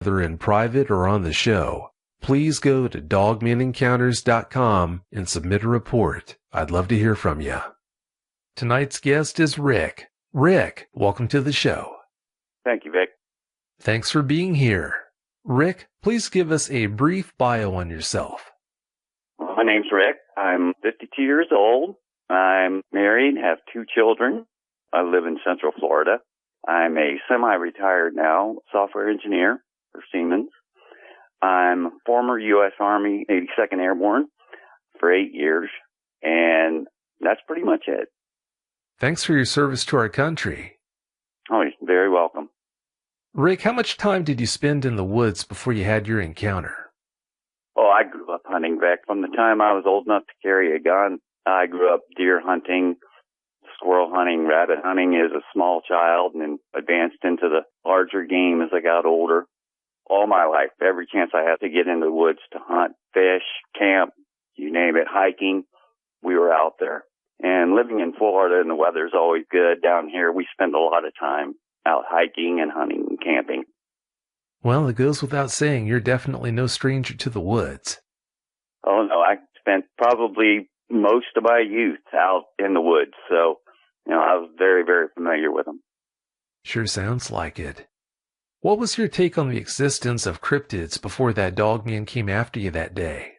whether in private or on the show, please go to dogmanencounters.com and submit a report. I'd love to hear from you. Tonight's guest is Rick. Rick, welcome to the show. Thank you, Vic. Thanks for being here. Rick, please give us a brief bio on yourself. Well, my name's Rick. I'm 52 years old. I'm married, have 2 children. I live in Central Florida. I'm a semi-retired now software engineer for Siemens. I'm a former U.S. Army 82nd Airborne for 8 years, and that's pretty much it. Thanks for your service to our country. Oh, you're very welcome. Rick, how much time did you spend in the woods before you had your encounter? Oh, I grew up hunting, Vic. From the time I was old enough to carry a gun, I grew up deer hunting, squirrel hunting, rabbit hunting as a small child, and then advanced into the larger game as I got older. All my life, every chance I had to get into the woods to hunt, fish, camp, you name it, hiking, we were out there. And living in Florida and the weather's always good. Down here, we spend a lot of time out hiking and hunting and camping. Well, it goes without saying you're definitely no stranger to the woods. Oh, no, I spent probably most of my youth out in the woods, so, I was very, very familiar with them. Sure sounds like it. What was your take on the existence of cryptids before that dogman came after you that day?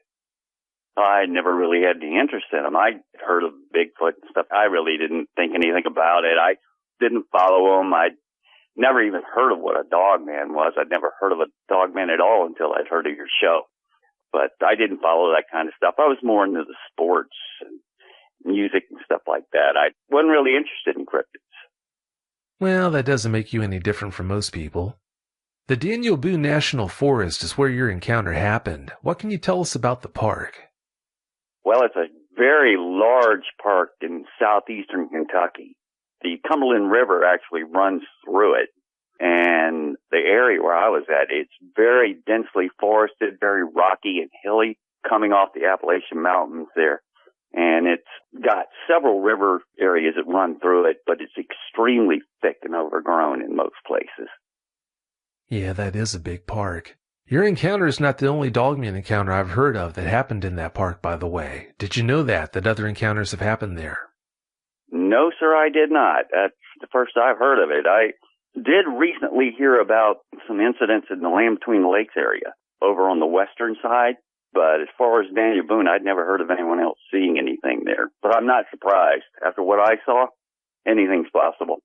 I never really had any interest in them. I heard of Bigfoot and stuff. I really didn't think anything about it. I didn't follow them. I'd never even heard of what a dogman was. I'd never heard of a dogman at all until I'd heard of your show. But I didn't follow that kind of stuff. I was more into the sports and music and stuff like that. I wasn't really interested in cryptids. Well, that doesn't make you any different from most people. The Daniel Boone National Forest is where your encounter happened. What can you tell us about the park? Well, it's a very large park in southeastern Kentucky. The Cumberland River actually runs through it. And the area where I was at, it's very densely forested, very rocky and hilly, coming off the Appalachian Mountains there. And it's got several river areas that run through it, but it's extremely thick and overgrown in most places. Yeah, that is a big park. Your encounter is not the only dogman encounter I've heard of that happened in that park, by the way. Did you know that other encounters have happened there? No, sir, I did not. That's the first I've heard of it. I did recently hear about some incidents in the Land Between the Lakes area over on the western side, but as far as Daniel Boone, I'd never heard of anyone else seeing anything there. But I'm not surprised. After what I saw, anything's possible.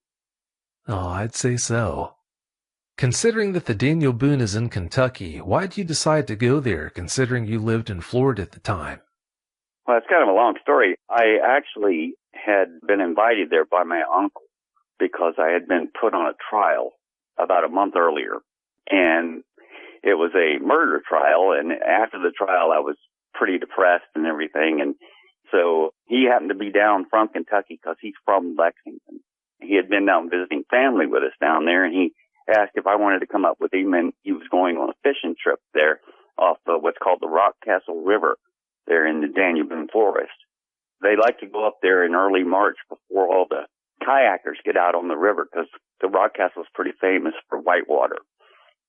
Oh, I'd say so. Considering that the Daniel Boone is in Kentucky, why did you decide to go there, considering you lived in Florida at the time? Well, it's kind of a long story. I actually had been invited there by my uncle because I had been put on a trial about a month earlier. And it was a murder trial. And after the trial, I was pretty depressed and everything. And so he happened to be down from Kentucky because he's from Lexington. He had been down visiting family with us down there, and he asked if I wanted to come up with him, and he was going on a fishing trip there off what's called the Rockcastle River there in the Daniel Boone Forest. They like to go up there in early March before all the kayakers get out on the river because the Rockcastle is pretty famous for whitewater.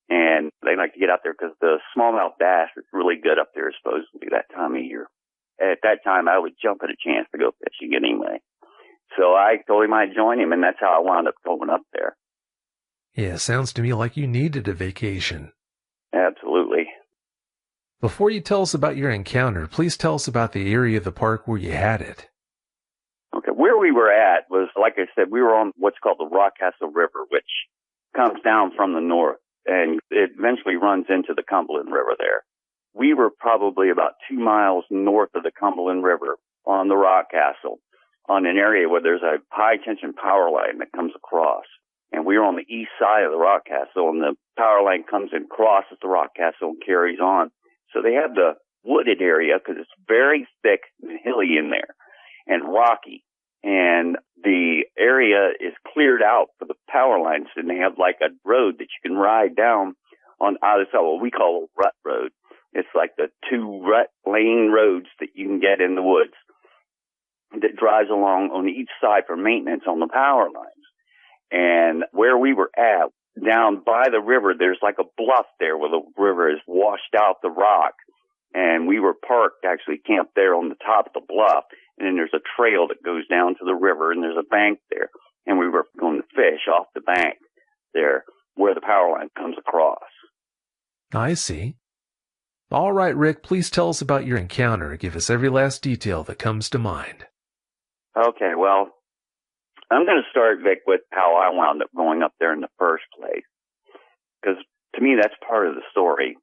And they like to get out there because the smallmouth bass is really good up there supposedly that time of year. At that time, I would jump at a chance to go fishing anyway. So I told him I'd join him, and that's how I wound up going up there. Yeah, sounds to me like you needed a vacation. Absolutely. Before you tell us about your encounter, please tell us about the area of the park where you had it. Okay, where we were at was, like I said, we were on what's called the Rockcastle River, which comes down from the north, and it eventually runs into the Cumberland River there. We were probably about 2 miles north of the Cumberland River on the Rockcastle, on an area where there's a high-tension power line that comes across. And we were on the east side of the Rockcastle, and the power line comes and crosses the Rockcastle and carries on. So they have the wooded area because it's very thick and hilly in there and rocky. And the area is cleared out for the power lines, and they have like a road that you can ride down on either side, what we call a rut road. It's like the 2 rut lane roads that you can get in the woods that drives along on each side for maintenance on the power lines. And where we were at, down by the river, there's like a bluff there where the river has washed out the rock. And we were parked, actually camped there on the top of the bluff. And then there's a trail that goes down to the river, and there's a bank there. And we were going to fish off the bank there where the power line comes across. I see. All right, Rick, please tell us about your encounter. Give us every last detail that comes to mind. Okay, well, I'm going to start, Vic, with how I wound up going up there in the first place. Because to me, that's part of the story.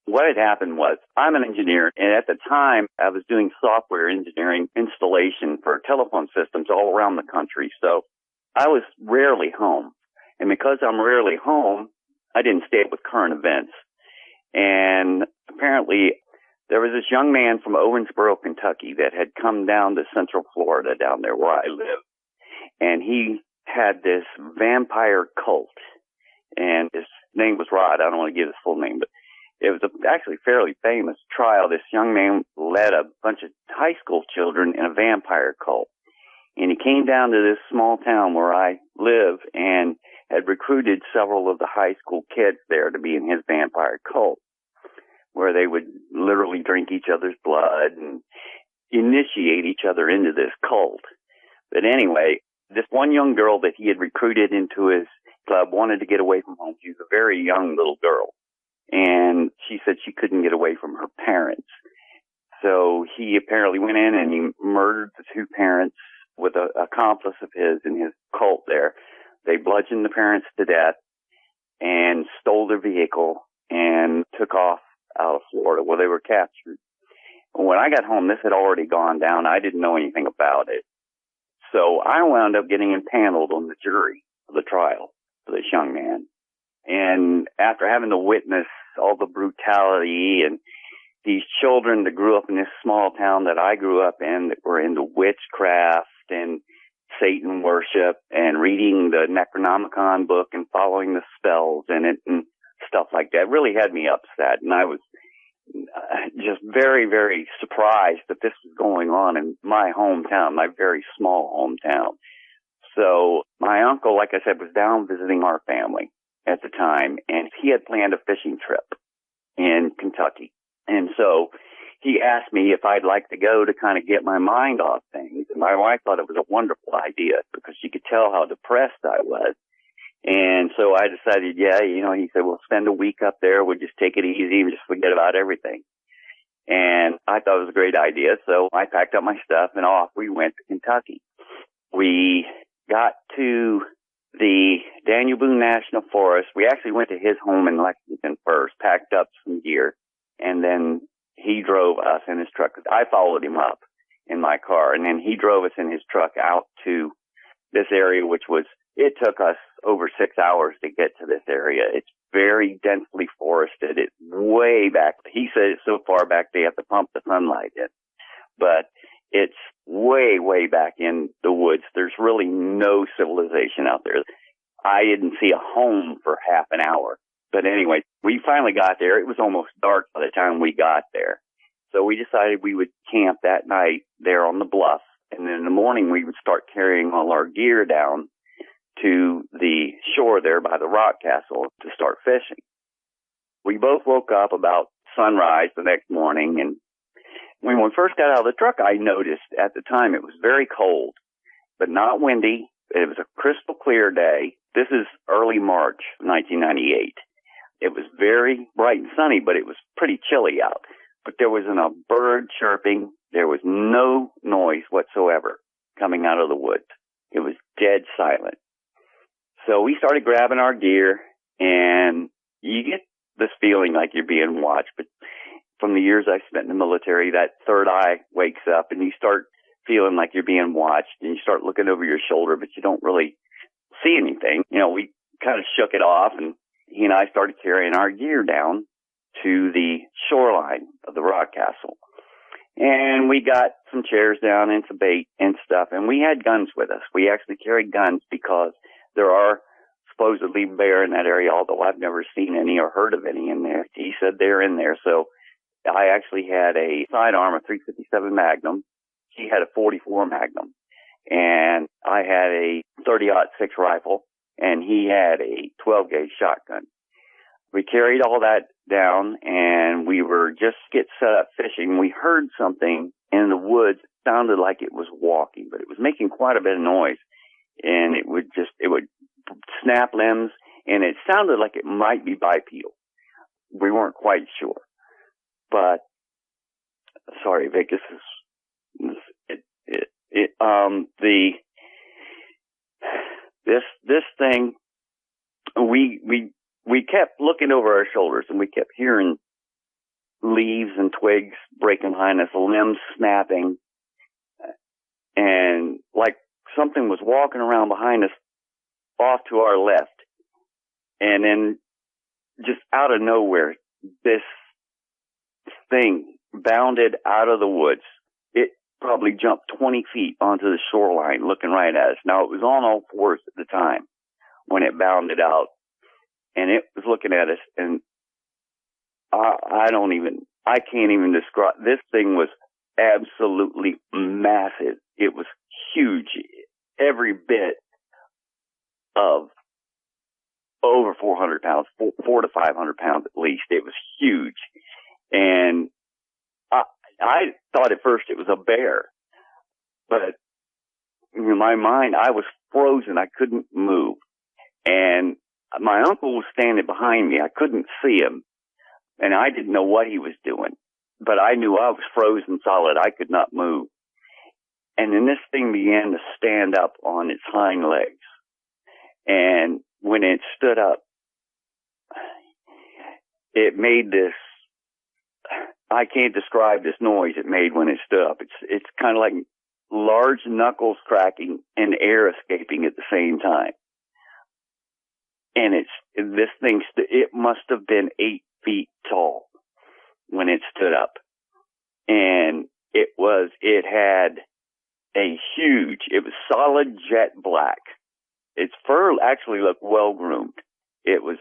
What had happened was, I'm an engineer, and at the time, I was doing software engineering installation for telephone systems all around the country. So I was rarely home. And because I'm rarely home, I didn't stay up with current events. And apparently, there was this young man from Owensboro, Kentucky, that had come down to Central Florida, down there where I live. And he had this vampire cult. And his name was Rod. I don't want to give his full name, but it was actually a fairly famous trial. This young man led a bunch of high school children in a vampire cult. And he came down to this small town where I live and had recruited several of the high school kids there to be in his vampire cult, where they would literally drink each other's blood and initiate each other into this cult. But anyway, this one young girl that he had recruited into his club wanted to get away from home. She was a very young little girl. And she said she couldn't get away from her parents. So he apparently went in and he murdered the two parents with an accomplice of his in his cult there. They bludgeoned the parents to death and stole their vehicle and took off out of Florida where they were captured. When I got home, this had already gone down. I didn't know anything about it. So I wound up getting impaneled on the jury of the trial for this young man. And after having to witness all the brutality and these children that grew up in this small town that I grew up in that were into witchcraft and Satan worship and reading the Necronomicon book and following the spells in it and stuff like that, really had me upset. And I was just very, very surprised that this was going on in my hometown, my very small hometown. So my uncle, like I said, was down visiting our family at the time, and he had planned a fishing trip in Kentucky. And so he asked me if I'd like to go to kind of get my mind off things. And my wife thought it was a wonderful idea because she could tell how depressed I was. And so I decided, yeah, he said, we'll spend a week up there. We'll just take it easy and just forget about everything. And I thought it was a great idea. So I packed up my stuff and off we went to Kentucky. We got to the Daniel Boone National Forest. We actually went to his home in Lexington first, packed up some gear, and then he drove us in his truck. I followed him up in my car, and then he drove us in his truck out to this area, it took us over 6 hours to get to this area. It's very densely forested. It's way back. He said it's so far back they have to pump the sunlight in. But it's way, way back in the woods. There's really no civilization out there. I didn't see a home for half an hour. But anyway, we finally got there. It was almost dark by the time we got there. So we decided we would camp that night there on the bluff. And then in the morning, we would start carrying all our gear down to the shore there by the rock castle to start fishing. We both woke up about sunrise the next morning, and when we first got out of the truck, I noticed at the time it was very cold, but not windy. It was a crystal clear day. This is early March 1998. It was very bright and sunny, but it was pretty chilly out. But there wasn't a bird chirping. There was no noise whatsoever coming out of the woods. It was dead silent. So we started grabbing our gear, and you get this feeling like you're being watched. But from the years I spent in the military, that third eye wakes up, and you start feeling like you're being watched, and you start looking over your shoulder, but you don't really see anything. We kind of shook it off, and he and I started carrying our gear down to the shoreline of the rock castle. And we got some chairs down and some bait and stuff, and we had guns with us. We actually carried guns because there are supposedly bear in that area, although I've never seen any or heard of any in there. He said they're in there. So I actually had a sidearm, a 357 Magnum. He had a 44 Magnum. And I had a 30-06 rifle. and he had a 12-gauge shotgun. We carried all that down, and we were just get set up fishing. We heard something in the woods. It sounded like it was walking, but it was making quite a bit of noise, and it would snap limbs, and it sounded like it might be bipedal. We weren't quite sure, but sorry, Vic, this thing, we kept looking over our shoulders, and we kept hearing leaves and twigs breaking behind us, limbs snapping, and like something was walking around behind us off to our left. And then just out of nowhere, this thing bounded out of the woods. It probably jumped 20 feet onto the shoreline looking right at us. Now, it was on all fours at the time when it bounded out, and it was looking at us, and I can't even describe. This thing was absolutely massive. It was huge, every bit of over 400 pounds, 400 to 500 pounds at least. It was huge. And I thought at first it was a bear, but in my mind, I was frozen. I couldn't move. And my uncle was standing behind me. I couldn't see him, and I didn't know what he was doing, but I knew I was frozen solid. I could not move. And then this thing began to stand up on its hind legs. And when it stood up, it made this, I can't describe this noise it made when it stood up. It's kind of like large knuckles cracking and air escaping at the same time. And this thing, it must have been 8 feet tall when it stood up. And it had it was solid jet black. Its fur actually looked well groomed. It was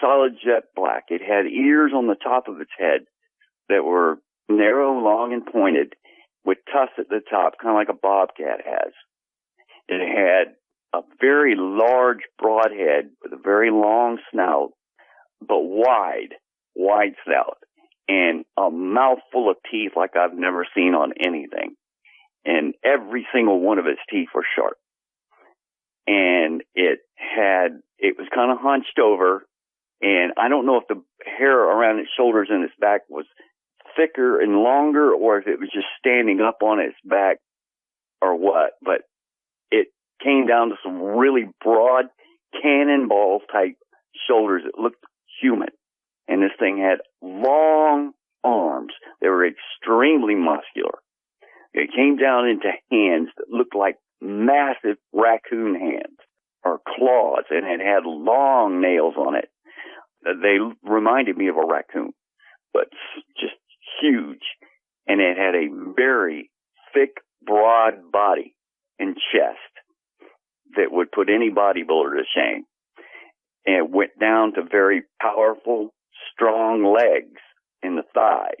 solid jet black. It had ears on the top of its head that were narrow, long, and pointed with tufts at the top, kind of like a bobcat has. It had a very large, broad head with a very long snout, but wide snout, and a mouthful of teeth like I've never seen on anything. And every single one of its teeth were sharp. And it was kind of hunched over, and I don't know if the hair around its shoulders and its back was thicker and longer, or if it was just standing up on its back or what, but it came down to some really broad cannonball type shoulders that looked human. And this thing had long arms. They were extremely muscular. It came down into hands that looked like massive raccoon hands or claws, and it had long nails on it. They reminded me of a raccoon, but just huge. And it had a very thick, broad body and chest that would put any bodybuilder to shame. And it went down to very powerful, strong legs in the thighs.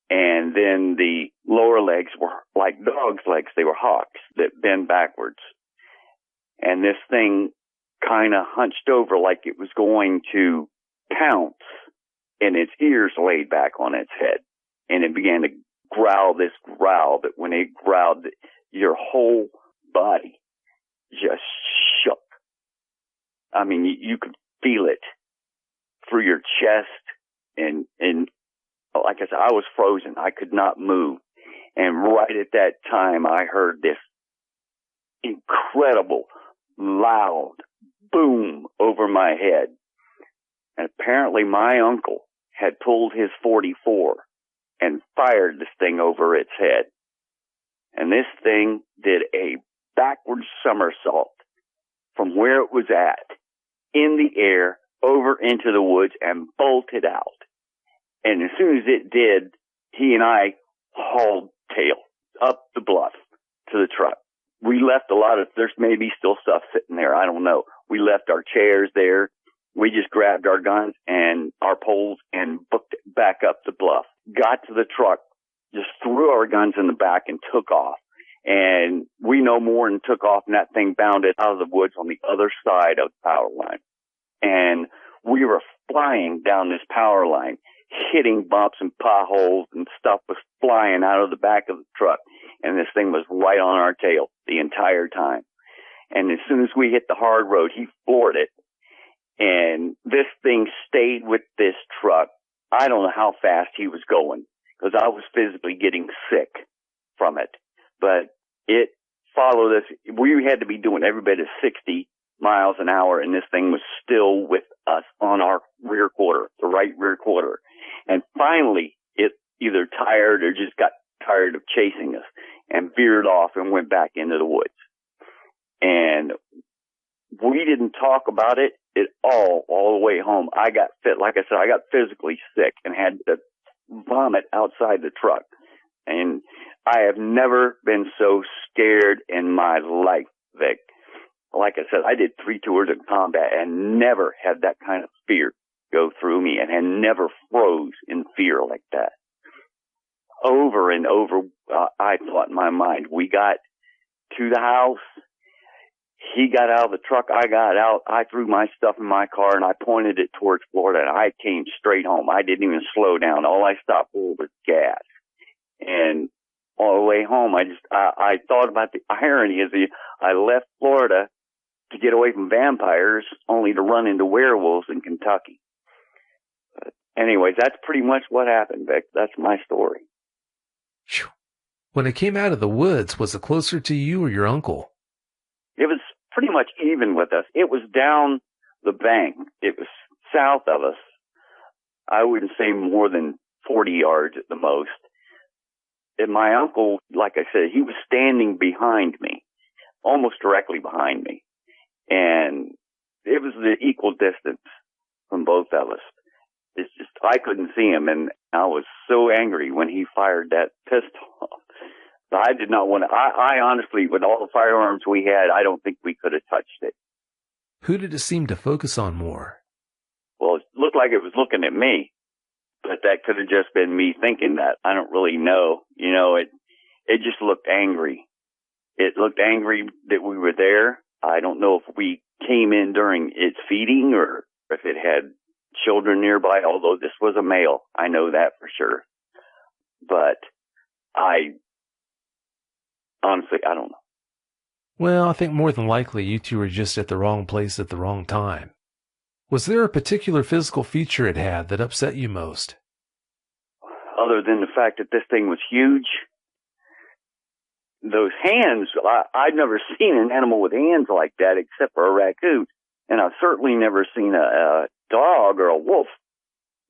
And then the lower legs were like dogs' legs. They were hawks that bend backwards. And this thing kind of hunched over like it was going to pounce, and its ears laid back on its head. And it began to growl this growl that when it growled, your whole body just shook. I mean, you could feel it through your chest, and like I said, I was frozen. I could not move. And right at that time, I heard this incredible, loud boom over my head. And apparently my uncle had pulled his .44 and fired this thing over its head. And this thing did a backward somersault from where it was at in the air over into the woods and bolted out. And as soon as it did, he and I hauled tail up the bluff to the truck. We left there's maybe still stuff sitting there. I don't know. We left our chairs there. We just grabbed our guns and our poles and booked it back up the bluff. Got to the truck, just threw our guns in the back and took off. And we no more than took off, and that thing bounded out of the woods on the other side of the power line. And we were flying down this power line, hitting bumps and potholes, and stuff was flying out of the back of the truck. And this thing was right on our tail the entire time. And as soon as we hit the hard road, he floored it. And this thing stayed with this truck. I don't know how fast he was going, because I was physically getting sick from it. But it followed us. We had to be doing every bit of 60 miles an hour, and this thing was still with us on our rear quarter, the right rear quarter. And finally, it either tired or just got tired of chasing us and veered off and went back into the woods. And we didn't talk about it at all the way home. I got fit. Like I said, I got physically sick and had to vomit outside the truck. And I have never been so scared in my life, Vic. Like I said, I did 3 tours of combat and never had that kind of fear go through me, and had never froze in fear like that. Over and over, I thought in my mind, we got to the house. He got out of the truck. I got out. I threw my stuff in my car, and I pointed it towards Florida, and I came straight home. I didn't even slow down. All I stopped for was gas. And all the way home, I thought about the irony is I left Florida to get away from vampires, only to run into werewolves in Kentucky. But anyways, that's pretty much what happened, Vic. That's my story. When it came out of the woods, was it closer to you or your uncle? It was pretty much even with us. It was down the bank. It was south of us. I wouldn't say more than 40 yards at the most. And my uncle, like I said, he was standing behind me, almost directly behind me. And it was the equal distance from both of us. It's just, I couldn't see him, and I was so angry when he fired that pistol. I did not want to, I honestly, with all the firearms we had, I don't think we could have touched it. Who did it seem to focus on more? Well, it looked like it was looking at me, but that could have just been me thinking that. I don't really know. You know, it just looked angry. It looked angry that we were there. I don't know if we came in during its feeding or if it had children nearby, although this was a male. I know that for sure. But honestly, I don't know. Well, I think more than likely you two were just at the wrong place at the wrong time. Was there a particular physical feature it had that upset you most? Other than the fact that this thing was huge, those hands, I'd never seen an animal with hands like that except for a raccoon. And I've certainly never seen a dog or a wolf.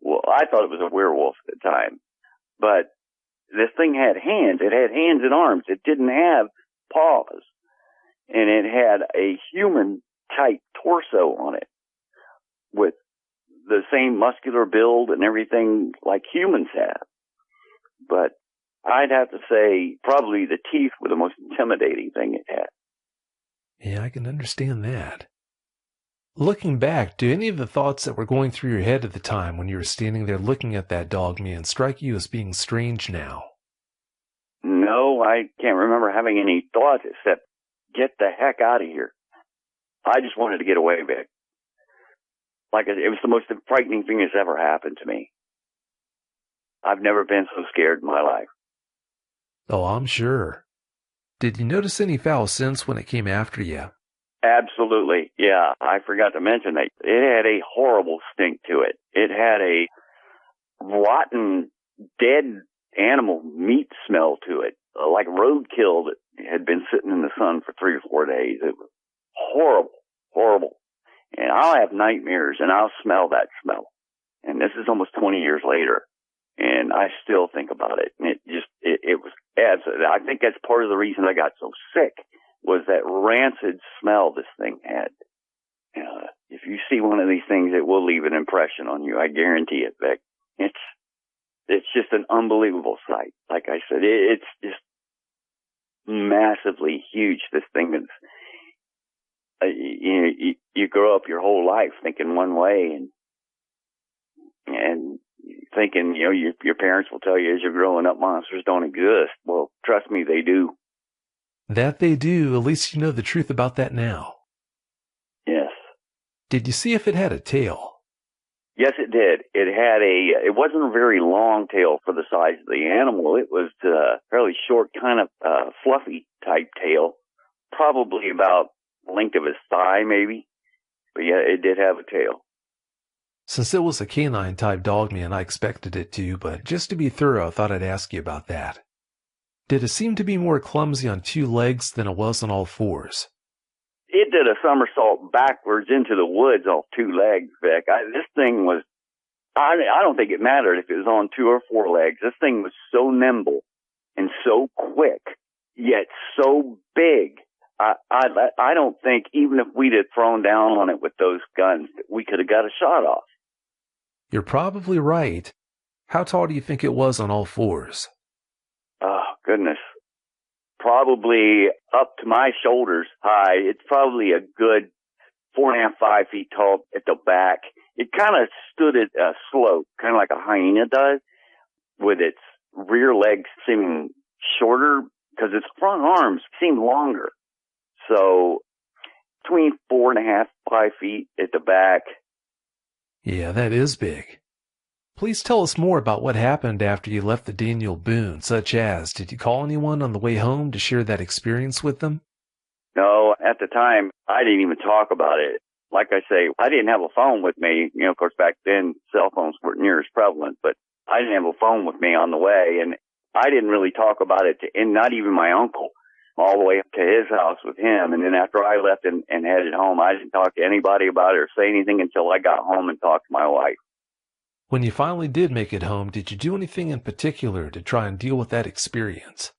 Well, I thought it was a werewolf at the time. But this thing had hands. It had hands and arms. It didn't have paws. And it had a human-type torso on it with the same muscular build and everything like humans have. But I'd have to say probably the teeth were the most intimidating thing it had. Yeah, I can understand that. Looking back, do any of the thoughts that were going through your head at the time when you were standing there looking at that dog man strike you as being strange now? No, I can't remember having any thoughts except, get the heck out of here. I just wanted to get away, Vic. Like, it was the most frightening thing that's ever happened to me. I've never been so scared in my life. Oh, I'm sure. Did you notice any foul scents when it came after you? Absolutely. Yeah, I forgot to mention that. It had a horrible stink to it. It had a rotten, dead animal meat smell to it, like roadkill that had been sitting in the sun for 3 or 4 days. It was horrible, horrible. And I'll have nightmares and I'll smell that smell. And this is almost 20 years later. And I still think about it. And it was absolutely, I think that's part of the reason I got so sick, was that rancid smell this thing had. If you see one of these things, it will leave an impression on you. I guarantee it, Vic. It's just an unbelievable sight. Like I said, it's just massively huge. This thing is, you grow up your whole life thinking one way and thinking, your parents will tell you as you're growing up, monsters don't exist. Well, trust me, they do. That they do. At least you know the truth about that now. Yes. Did you see if it had a tail? Yes, it did. It wasn't a very long tail for the size of the animal. It was a fairly short, kind of fluffy type tail, probably about the length of his thigh, maybe. But yeah, it did have a tail. Since it was a canine type dogman, I expected it to, but just to be thorough, I thought I'd ask you about that. Did it seem to be more clumsy on 2 legs than it was on all 4s? It did a somersault backwards into the woods off 2 legs, Vic. This thing was, I don't think it mattered if it was on 2 or 4 legs. This thing was so nimble and so quick, yet so big. I don't think even if we'd have thrown down on it with those guns, we could have got a shot off. You're probably right. How tall do you think it was on all 4s? Oh, goodness. Probably up to my shoulders high. It's probably a good 4.5, 5 feet tall at the back. It kind of stood at a slope, kind of like a hyena does, with its rear legs seeming shorter because its front arms seemed longer. So between 4.5, 5 feet at the back. Yeah, that is big. Please tell us more about what happened after you left the Daniel Boone, such as, did you call anyone on the way home to share that experience with them? No, at the time, I didn't even talk about it. Like I say, I didn't have a phone with me. You know, of course, back then, cell phones weren't near as prevalent, but I didn't have a phone with me on the way, and I didn't really talk about it and not even my uncle, all the way up to his house with him. And then after I left and headed home, I didn't talk to anybody about it or say anything until I got home and talked to my wife. When you finally did make it home, did you do anything in particular to try and deal with that experience?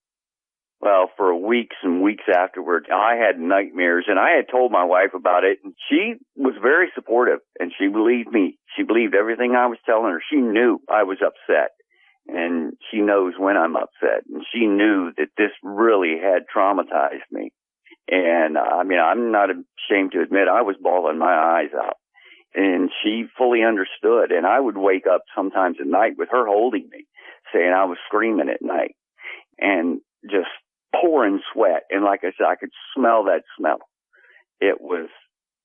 Well, for weeks and weeks afterward, I had nightmares, and I had told my wife about it, and she was very supportive, and she believed me. She believed everything I was telling her. She knew I was upset, and she knows when I'm upset, and she knew that this really had traumatized me. And, I mean, I'm not ashamed to admit I was bawling my eyes out. And she fully understood. And I would wake up sometimes at night with her holding me, saying I was screaming at night and just pouring sweat. And like I said, I could smell that smell. It was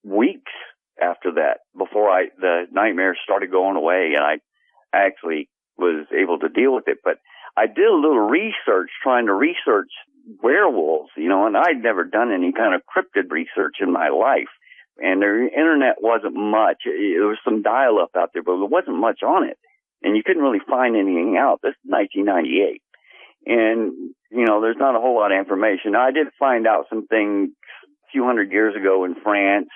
weeks after that before the nightmares started going away, and I actually was able to deal with it. But I did a little research, trying to research werewolves, you know, and I'd never done any kind of cryptid research in my life. And the internet wasn't much. There was some dial-up out there, but there wasn't much on it. And you couldn't really find anything out. This is 1998. And, you know, there's not a whole lot of information. Now, I did find out some things a few hundred years ago in France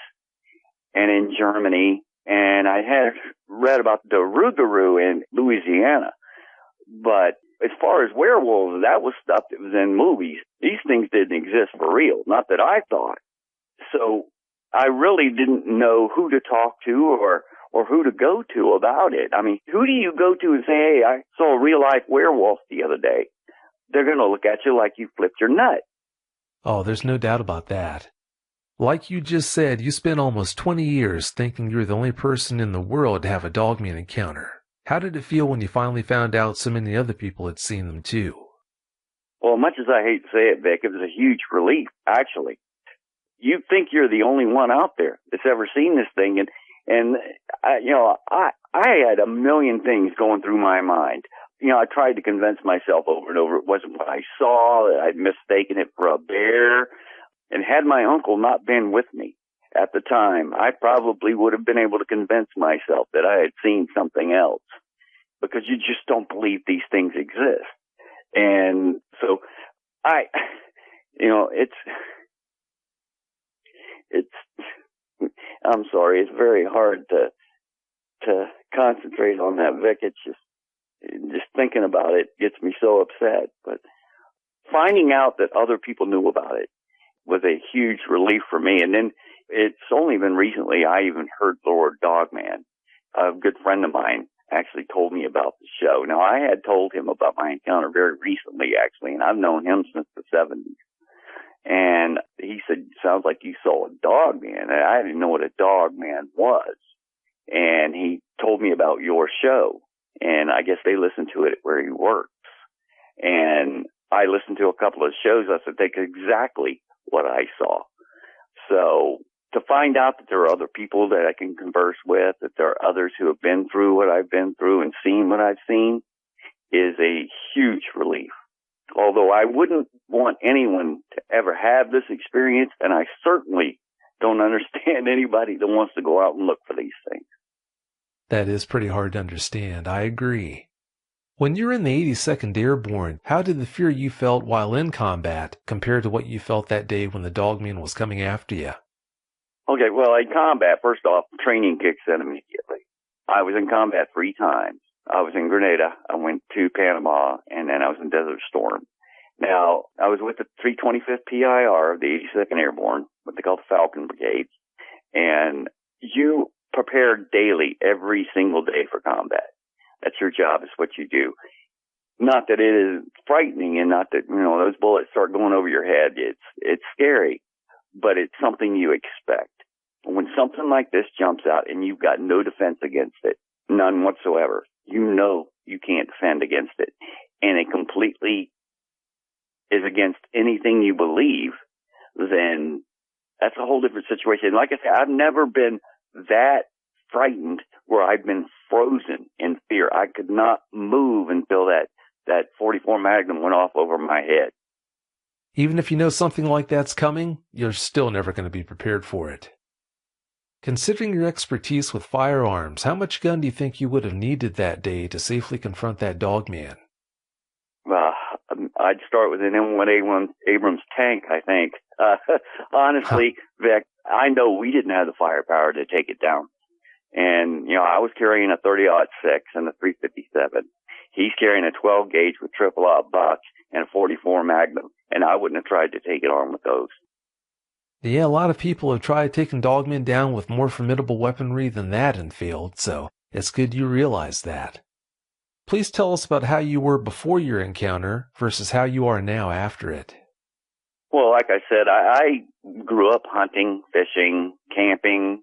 and in Germany. And I had read about the Rougarou in Louisiana. But as far as werewolves, that was stuff that was in movies. These things didn't exist for real. Not that I thought. So I really didn't know who to talk to or who to go to about it. I mean, who do you go to and say, hey, I saw a real-life werewolf the other day? They're going to look at you like you flipped your nut. Oh, there's no doubt about that. Like you just said, you spent almost 20 years thinking you were the only person in the world to have a dogman encounter. How did it feel when you finally found out so many other people had seen them too? Well, much as I hate to say it, Vic, it was a huge relief, actually. You think you're the only one out there that's ever seen this thing. And I had a million things going through my mind. You know, I tried to convince myself over and over it wasn't what I saw, that I'd mistaken it for a bear. And had my uncle not been with me at the time, I probably would have been able to convince myself that I had seen something else, because you just don't believe these things exist. And so I'm sorry, it's very hard to concentrate on that, Vic. It's just thinking about it gets me so upset. But finding out that other people knew about it was a huge relief for me. And then it's only been recently I even heard Lord Dogman. A good friend of mine actually told me about the show. Now, I had told him about my encounter very recently, actually, and I've known him since the 70s. And he said, sounds like you saw a dog man. And I didn't know what a dog man was. And he told me about your show. And I guess they listen to it where he works. And I listened to a couple of shows. I said, that's exactly what I saw. So to find out that there are other people that I can converse with, that there are others who have been through what I've been through and seen what I've seen, is a huge relief. Although I wouldn't want anyone to ever have this experience, and I certainly don't understand anybody that wants to go out and look for these things. That is pretty hard to understand. I agree. When you were in the 82nd Airborne, how did the fear you felt while in combat compare to what you felt that day when the dogman was coming after you? Okay, well, in combat, first off, training kicks in immediately. I was in combat 3 times. I was in Grenada, I went to Panama, and then I was in Desert Storm. Now, I was with the 325th PIR, the 82nd Airborne, what they call the Falcon Brigade, and you prepare daily, every single day for combat. That's your job, it's what you do. Not that it is frightening and not that, those bullets start going over your head. It's scary, but it's something you expect. When something like this jumps out and you've got no defense against it, none whatsoever, you can't defend against it. And it completely is against anything you believe, then that's a whole different situation. Like I said, I've never been that frightened where I've been frozen in fear. I could not move until that 44 Magnum went off over my head. Even if you know something like that's coming, you're still never going to be prepared for it. Considering your expertise with firearms, how much gun do you think you would have needed that day to safely confront that dogman? I'd start with an M1A1 Abrams tank, I think. Honestly, Vic, I know we didn't have the firepower to take it down. And, I was carrying a 30-06 and a 357. He's carrying a 12 gauge with triple aught bucks and a 44 Magnum, and I wouldn't have tried to take it on with those. Yeah, a lot of people have tried taking dogmen down with more formidable weaponry than that and failed, so it's good you realize that. Please tell us about how you were before your encounter versus how you are now after it. Well, like I said, I grew up hunting, fishing, camping,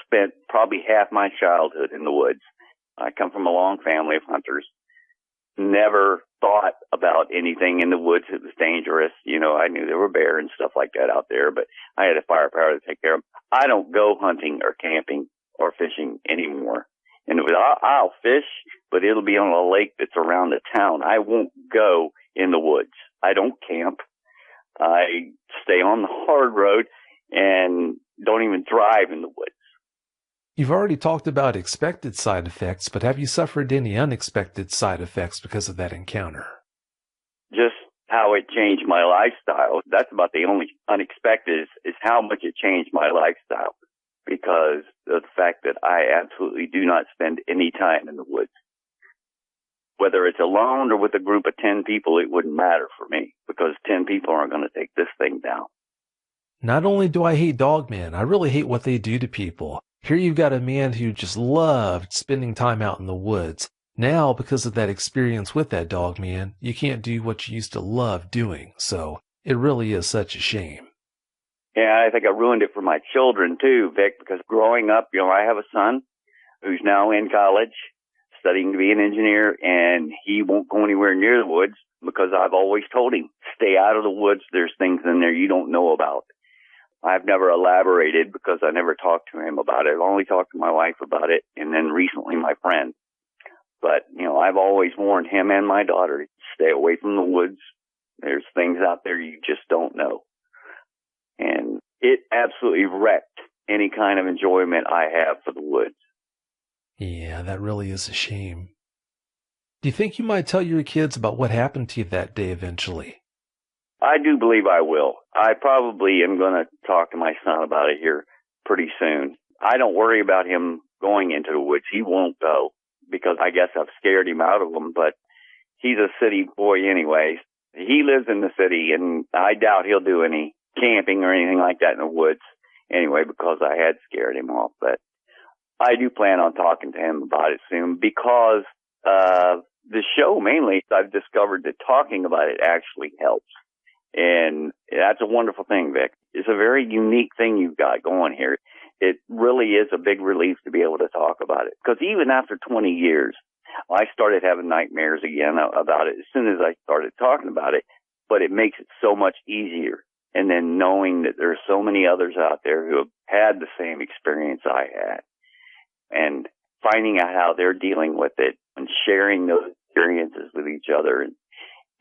spent probably half my childhood in the woods. I come from a long family of hunters. Never thought about anything in the woods that was dangerous. I knew there were bears and stuff like that out there, but I had the firepower to take care of them. I don't go hunting or camping or fishing anymore. And I'll fish, but it'll be on a lake that's around the town. I won't go in the woods. I don't camp. I stay on the hard road and don't even drive in the woods. You've already talked about expected side effects, but have you suffered any unexpected side effects because of that encounter? Just how it changed my lifestyle. That's about the only unexpected is how much it changed my lifestyle, because of the fact that I absolutely do not spend any time in the woods. Whether it's alone or with a group of 10 people, it wouldn't matter for me, because 10 people aren't going to take this thing down. Not only do I hate dogmen, I really hate what they do to people. Here you've got a man who just loved spending time out in the woods. Now, because of that experience with that dogman, you can't do what you used to love doing. So it really is such a shame. Yeah, I think I ruined it for my children too, Vic, because growing up, I have a son who's now in college studying to be an engineer, and he won't go anywhere near the woods because I've always told him, stay out of the woods. There's things in there you don't know about. I've never elaborated because I never talked to him about it. I've only talked to my wife about it, and then recently my friend. But, I've always warned him and my daughter, stay away from the woods. There's things out there you just don't know. And it absolutely wrecked any kind of enjoyment I have for the woods. Yeah, that really is a shame. Do you think you might tell your kids about what happened to you that day eventually? I do believe I will. I probably am going to talk to my son about it here pretty soon. I don't worry about him going into the woods. He won't go because I guess I've scared him out of them, but he's a city boy anyways. He lives in the city, and I doubt he'll do any camping or anything like that in the woods anyway because I had scared him off. But I do plan on talking to him about it soon because the show mainly, I've discovered that talking about it actually helps. And that's a wonderful thing, Vic. It's a very unique thing you've got going here. It really is a big relief to be able to talk about it. Because even after 20 years, I started having nightmares again about it. As soon as I started talking about it, but it makes it so much easier. And then knowing that there's so many others out there who have had the same experience I had, and finding out how they're dealing with it and sharing those experiences with each other,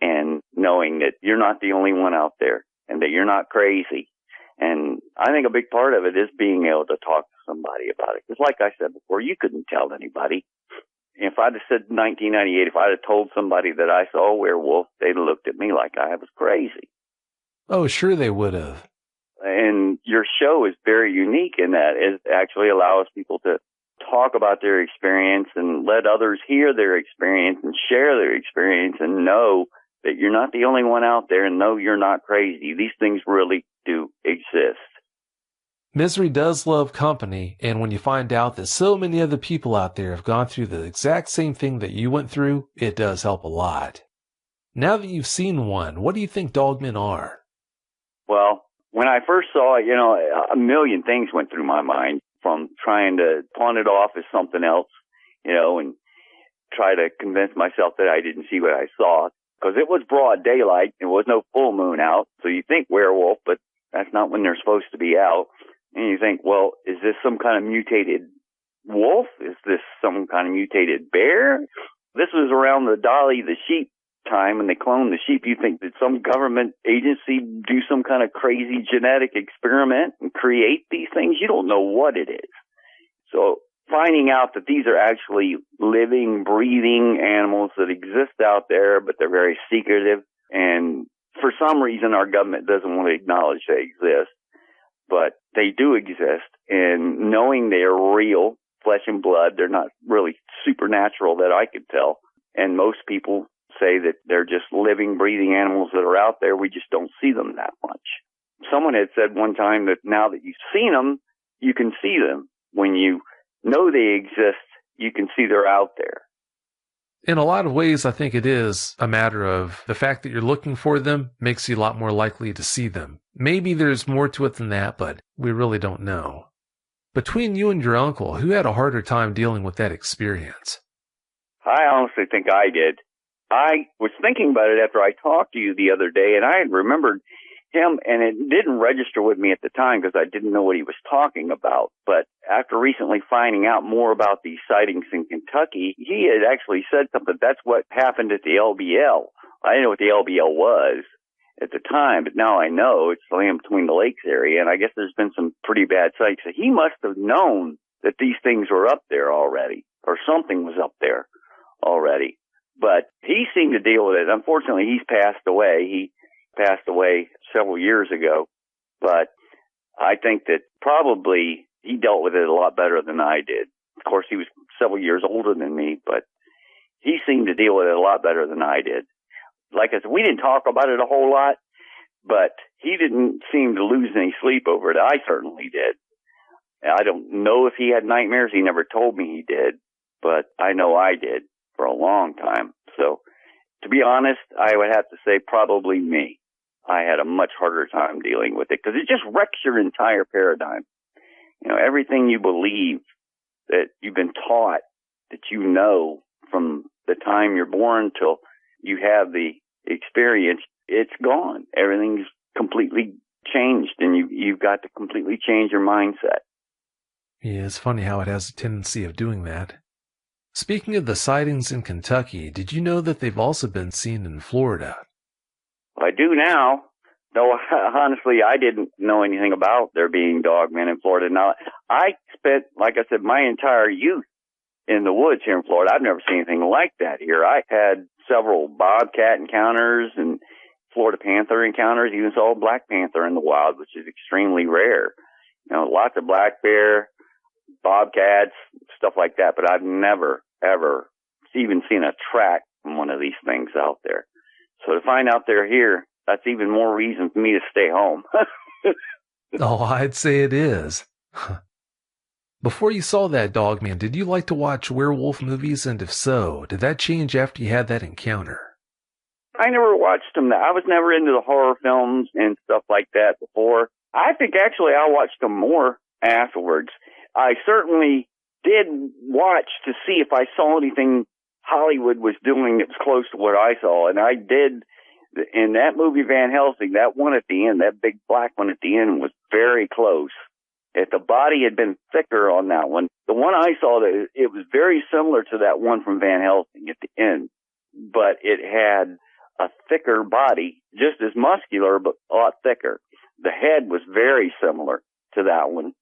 and knowing that you're not the only one out there and that you're not crazy. And I think a big part of it is being able to talk to somebody about it. Because like I said before, you couldn't tell anybody. If I'd have said 1998, if I'd have told somebody that I saw a werewolf, they'd have looked at me like I was crazy. Oh, sure they would have. And your show is very unique in that it actually allows people to talk about their experience and let others hear their experience and share their experience and know that you're not the only one out there and know you're not crazy. These things really do exist. Misery does love company, and when you find out that so many other people out there have gone through the exact same thing that you went through, it does help a lot. Now that you've seen one, what do you think dogmen are? Well, when I first saw it, a million things went through my mind, from trying to pawn it off as something else, and try to convince myself that I didn't see what I saw, because it was broad daylight. There was no full moon out, so you think werewolf, but that's not when they're supposed to be out. And you think, well, is this some kind of mutated wolf? Is this some kind of mutated bear? This was around the Dolly the sheep time when they cloned the sheep. You think that some government agency do some kind of crazy genetic experiment and create these things? You don't know what it is. So finding out that these are actually living, breathing animals that exist out there, but they're very secretive, and for some reason our government doesn't want to acknowledge they exist, but they do exist, and knowing they are real, flesh and blood, they're not really supernatural that I could tell, and most people say that they're just living, breathing animals that are out there. We just don't see them that much. Someone had said one time that now that you've seen them, you can see them. When you know they exist, you can see they're out there. In a lot of ways, I think it is a matter of the fact that you're looking for them makes you a lot more likely to see them. Maybe there's more to it than that, but we really don't know. Between you and your uncle, who had a harder time dealing with that experience? I honestly think I did. I was thinking about it after I talked to you the other day, and I had remembered him, and it didn't register with me at the time because I didn't know what he was talking about. But after recently finding out more about these sightings in Kentucky, he had actually said something. That's what happened at the LBL. I didn't know what the LBL was at the time, but now I know. It's the Land Between the Lakes area, and I guess there's been some pretty bad sights. So he must have known that these things were up there already, or something was up there already. But he seemed to deal with it. Unfortunately, he's passed away. He passed away several years ago. But I think that probably he dealt with it a lot better than I did. Of course, he was several years older than me, but he seemed to deal with it a lot better than I did. Like I said, we didn't talk about it a whole lot, but he didn't seem to lose any sleep over it. I certainly did. I don't know if he had nightmares. He never told me he did, but I know I did for a long time. So to be honest, I would have to say probably me. I had a much harder time dealing with it because it just wrecks your entire paradigm. Everything you believe that you've been taught, that you know from the time you're born till you have the experience, it's gone. Everything's completely changed, and you've got to completely change your mindset. Yeah, it's funny how it has a tendency of doing that. Speaking of the sightings in Kentucky, did you know that they've also been seen in Florida? I do now. No, honestly, I didn't know anything about there being dogmen in Florida. Now, I spent, like I said, my entire youth in the woods here in Florida. I've never seen anything like that here. I had several bobcat encounters and Florida panther encounters, even saw a black panther in the wild, which is extremely rare. Lots of black bear, bobcats, stuff like that, but I've never, ever even seen a track from one of these things out there. So to find out they're here, that's even more reason for me to stay home. Oh, I'd say it is. Before you saw that dogman, did you like to watch werewolf movies? And if so, did that change after you had that encounter? I never watched them. I was never into the horror films and stuff like that before. I think actually I watched them more afterwards. I certainly did watch to see if I saw anything Hollywood was doing that's close to what I saw, and I did In that movie Van Helsing, that one at the end, that big black one at the end, was very close. If the body had been thicker on that one, the one I saw, it was very similar to that one from Van Helsing at the end, but it had a thicker body, just as muscular, but a lot thicker. The head was very similar to that one.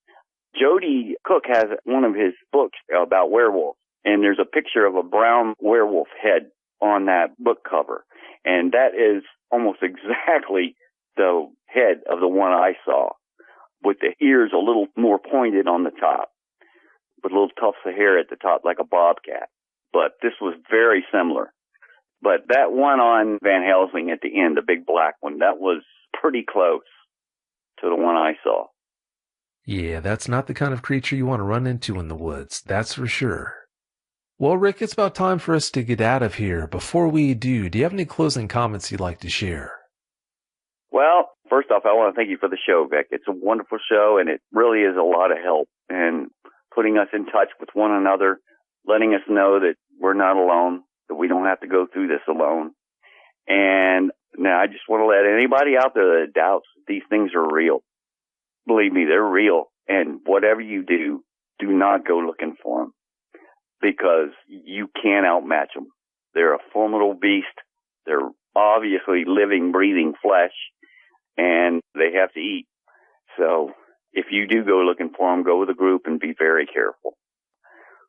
Jody Cook has one of his books about werewolves, and there's a picture of a brown werewolf head on that book cover, and that is almost exactly the head of the one I saw, with the ears a little more pointed on the top, with little tufts of hair at the top like a bobcat. But this was very similar. But that one on Van Helsing at the end, the big black one, that was pretty close to the one I saw. Yeah, that's not the kind of creature you want to run into in the woods, that's for sure. Well, Rick, it's about time for us to get out of here. Before we do you have any closing comments you'd like to share? Well, first off, I want to thank you for the show, Vic. It's a wonderful show, and it really is a lot of help in putting us in touch with one another, letting us know that we're not alone, that we don't have to go through this alone. And now I just want to let anybody out there that doubts these things are real. Believe me, they're real. And whatever you do, do not go looking for them, because you can't outmatch them. They're a formidable beast. They're obviously living, breathing flesh, and they have to eat. So if you do go looking for them, go with a group and be very careful.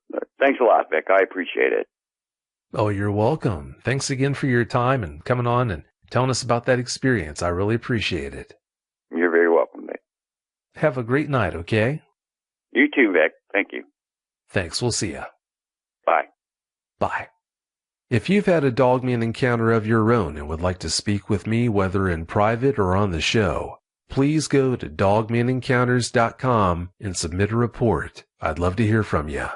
But thanks a lot, Vic. I appreciate it. Oh, you're welcome. Thanks again for your time and coming on and telling us about that experience. I really appreciate it. You're very welcome, Vic. Have a great night, okay? You too, Vic. Thank you. Thanks. We'll see ya. Bye. Bye. If you've had a dogman encounter of your own and would like to speak with me, whether in private or on the show, please go to dogmanencounters.com and submit a report. I'd love to hear from you.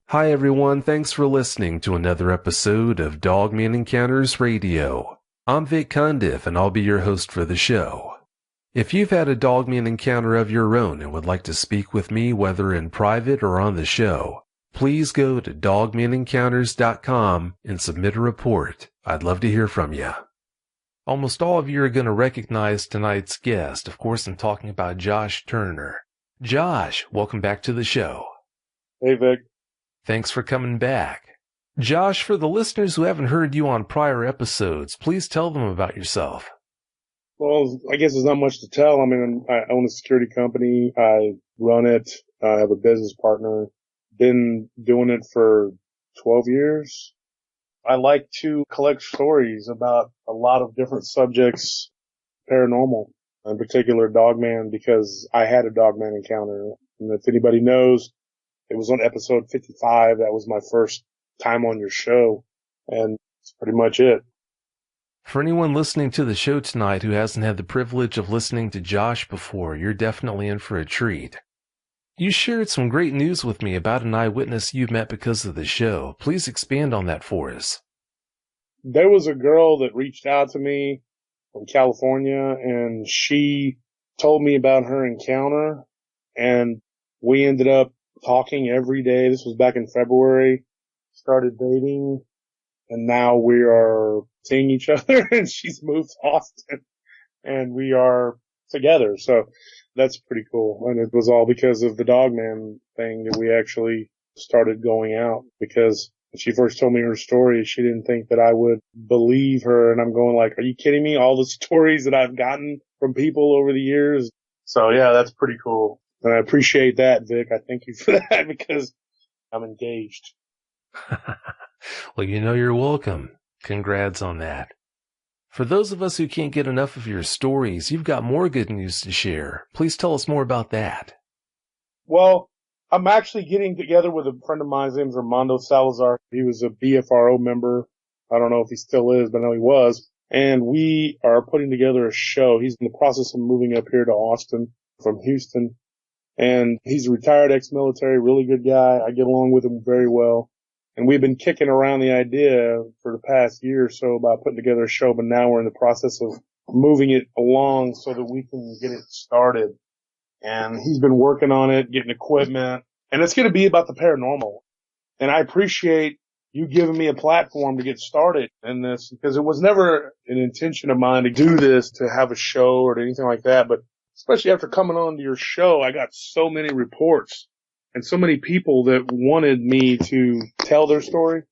Hi everyone, thanks for listening to another episode of Dogman Encounters Radio. I'm Vic Cundiff and I'll be your host for the show. If you've had a dogman encounter of your own and would like to speak with me, whether in private or on the show, please go to dogmanencounters.com and submit a report. I'd love to hear from you. Almost all of you are going to recognize tonight's guest. Of course, I'm talking about Josh Turner. Josh, welcome back to the show. Hey, Vic. Thanks for coming back. Josh, for the listeners who haven't heard you on prior episodes, please tell them about yourself. Well, I guess there's not much to tell. I mean, I own a security company. I run it. I have a business partner. Been doing it for 12 years. I like to collect stories about a lot of different subjects, paranormal, in particular Dogman, because I had a Dogman encounter. And if anybody knows, it was on episode 55. That was my first time on your show. And that's pretty much it. For anyone listening to the show tonight who hasn't had the privilege of listening to Josh before, you're definitely in for a treat. You shared some great news with me about an eyewitness you've met because of the show. Please expand on that for us. There was a girl that reached out to me from California, and she told me about her encounter, and we ended up talking every day. This was back in February. Started dating, and now we are seeing each other, and she's moved to Austin, and we are together. So that's pretty cool. And it was all because of the Dogman thing that we actually started going out, because when she first told me her story, she didn't think that I would believe her. And I'm going like, are you kidding me? All the stories that I've gotten from people over the years. So yeah, that's pretty cool. And I appreciate that, Vic. I thank you for that, because I'm engaged. Well, you're welcome. Congrats on that. For those of us who can't get enough of your stories, you've got more good news to share. Please tell us more about that. Well, I'm actually getting together with a friend of mine. His name's Armando Salazar. He was a BFRO member. I don't know if he still is, but I know he was. And we are putting together a show. He's in the process of moving up here to Austin from Houston. And he's a retired ex-military, really good guy. I get along with him very well. And we've been kicking around the idea for the past year or so about putting together a show, but now we're in the process of moving it along so that we can get it started. And he's been working on it, getting equipment, and it's going to be about the paranormal. And I appreciate you giving me a platform to get started in this, because it was never an intention of mine to do this, to have a show or anything like that. But especially after coming on to your show, I got so many reports and so many people that wanted me to tell their story.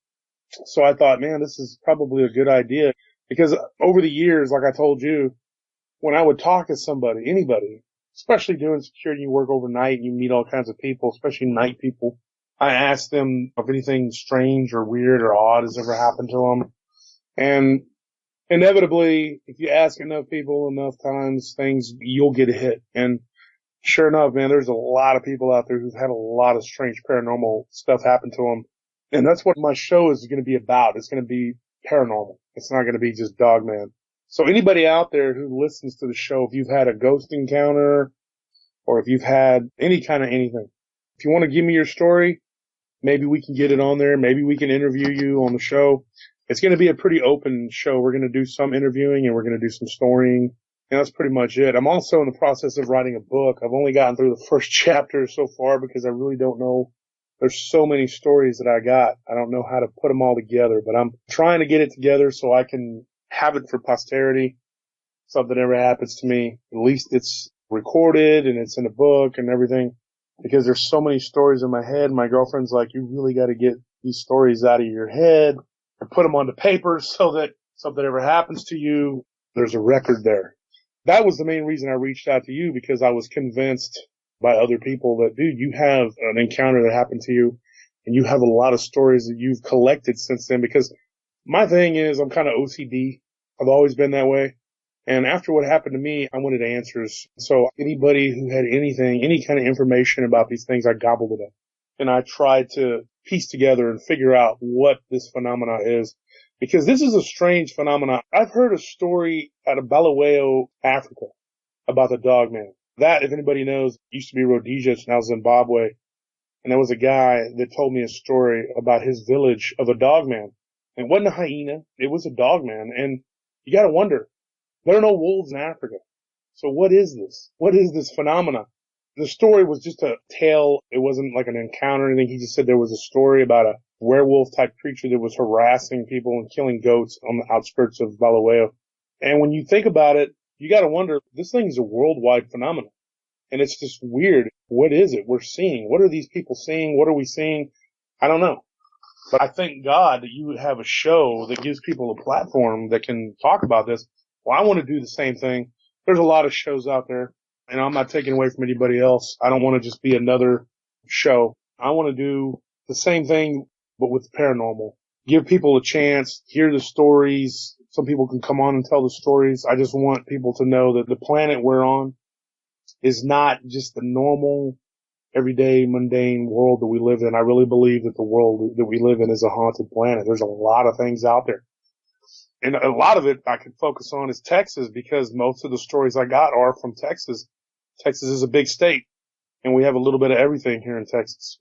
So I thought, man, this is probably a good idea, because over the years, like I told you, when I would talk to somebody, anybody, especially doing security, you work overnight and you meet all kinds of people, especially night people, I asked them if anything strange or weird or odd has ever happened to them. And inevitably, if you ask enough people enough times, you'll get a hit. And sure enough, man, there's a lot of people out there who've had a lot of strange paranormal stuff happen to them. And that's what my show is going to be about. It's going to be paranormal. It's not going to be just Dogman. So anybody out there who listens to the show, if you've had a ghost encounter or if you've had any kind of anything, if you want to give me your story, maybe we can get it on there. Maybe we can interview you on the show. It's going to be a pretty open show. We're going to do some interviewing and we're going to do some storying. And that's pretty much it. I'm also in the process of writing a book. I've only gotten through the first chapter so far because I really don't know. There's so many stories that I got. I don't know how to put them all together, but I'm trying to get it together so I can have it for posterity. If something ever happens to me, at least it's recorded and it's in a book and everything, because there's so many stories in my head. My girlfriend's like, you really got to get these stories out of your head and put them onto paper so that something ever happens to you, there's a record there. That was the main reason I reached out to you, because I was convinced by other people that, dude, you have an encounter that happened to you and you have a lot of stories that you've collected since then. Because my thing is, I'm kind of OCD. I've always been that way. And after what happened to me, I wanted answers. So anybody who had anything, any kind of information about these things, I gobbled it up. And I tried to piece together and figure out what this phenomena is. Because this is a strange phenomenon. I've heard a story out of Bulawayo, Africa, about the Dogman. That, if anybody knows, used to be Rhodesia, it's now Zimbabwe. And there was a guy that told me a story about his village of a Dogman. And it wasn't a hyena, it was a Dogman. And you gotta wonder, there are no wolves in Africa. So what is this? What is this phenomena? The story was just a tale. It wasn't like an encounter or anything. He just said there was a story about a werewolf type creature that was harassing people and killing goats on the outskirts of Bulawayo. And when you think about it, you got to wonder, this thing is a worldwide phenomenon. And it's just weird. What is it we're seeing? What are these people seeing? What are we seeing? I don't know. But I thank God that you have a show that gives people a platform that can talk about this. Well, I want to do the same thing. There's a lot of shows out there, and I'm not taking away from anybody else. I don't want to just be another show. I want to do the same thing, but with paranormal. give people a chance, hear the stories. Some people can come on and tell the stories. I just want people to know that the planet we're on is not just the normal, everyday, mundane world that we live in. I really believe that the world that we live in is a haunted planet. There's a lot of things out there. And a lot of it I can focus on is Texas, because most of the stories I got are from Texas. Texas is a big state, and we have a little bit of everything here in Texas.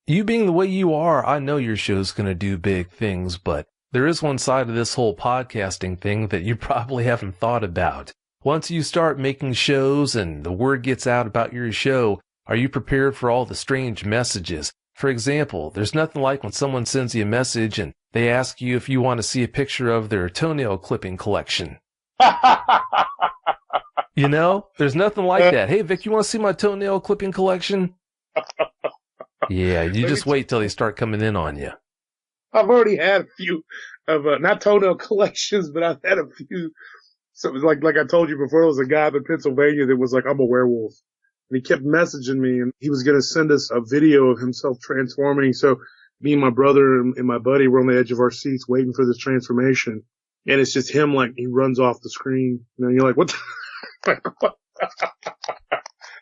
You being the way you are, I know your show's going to do big things, but there is one side of this whole podcasting thing that you probably haven't thought about. Once you start making shows and the word gets out about your show, are you prepared for all the strange messages? For example, there's nothing like when someone sends you a message and they ask you if you want to see a picture of their toenail clipping collection. You know, there's nothing like that. Hey, Vic, you want to see my toenail clipping collection? Yeah, you just wait till they start coming in on you. I've already had a few of, not toenail collections, but I've had a few. So like I told you before, there was a guy up in Pennsylvania that was like, I'm a werewolf. And he kept messaging me, and he was going to send us a video of himself transforming. So me and my brother and my buddy were on the edge of our seats waiting for this transformation. And it's just him, like, he runs off the screen. And you're like, what the?